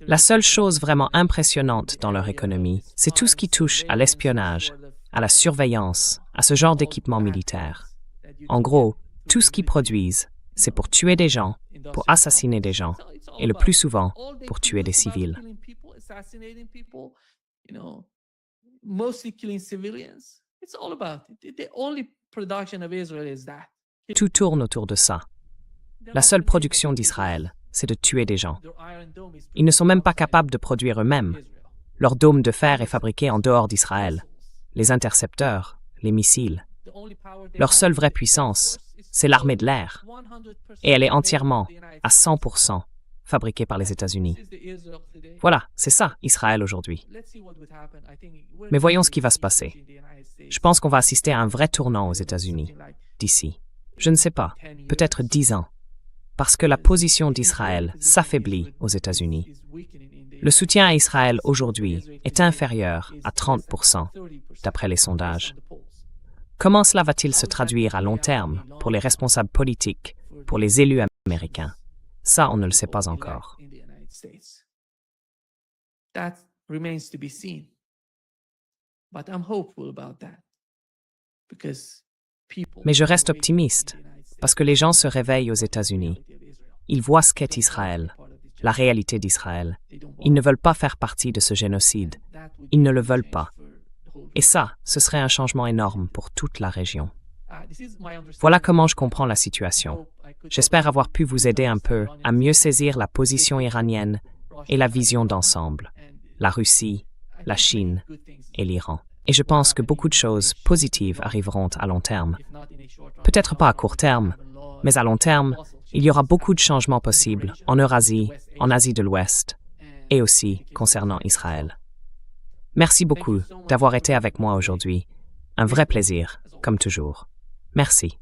la seule chose vraiment impressionnante dans leur économie, c'est tout ce qui touche à l'espionnage, à la surveillance, à ce genre d'équipement militaire. En gros, tout ce qu'ils produisent, c'est pour tuer des gens, pour assassiner des gens, et le plus souvent, pour tuer des civils. Tout tourne autour de ça. La seule production d'Israël, c'est de tuer des gens. Ils ne sont même pas capables de produire eux-mêmes. Leur dôme de fer est fabriqué en dehors d'Israël. Les intercepteurs, les missiles. Leur seule vraie puissance, c'est l'armée de l'air. Et elle est entièrement, à 100%, fabriquée par les États-Unis. Voilà, c'est ça, Israël aujourd'hui. Mais voyons ce qui va se passer. Je pense qu'on va assister à un vrai tournant aux États-Unis, d'ici. Je ne sais pas, peut-être 10 ans. Parce que la position d'Israël s'affaiblit aux États-Unis. Le soutien à Israël aujourd'hui est inférieur à 30%, d'après les sondages. Comment cela va-t-il se traduire à long terme pour les responsables politiques, pour les élus américains? Ça, on ne le sait pas encore. Mais je reste optimiste, parce que les gens se réveillent aux États-Unis. Ils voient ce qu'est Israël, la réalité d'Israël. Ils ne veulent pas faire partie de ce génocide. Ils ne le veulent pas. Et ça, ce serait un changement énorme pour toute la région. Voilà comment je comprends la situation. J'espère avoir pu vous aider un peu à mieux saisir la position iranienne et la vision d'ensemble, la Russie, la Chine et l'Iran. Et je pense que beaucoup de choses positives arriveront à long terme. Peut-être pas à court terme, mais à long terme, il y aura beaucoup de changements possibles en Eurasie, en Asie de l'Ouest et aussi concernant Israël. Merci beaucoup d'avoir été avec moi aujourd'hui. Un vrai plaisir, comme toujours. Merci.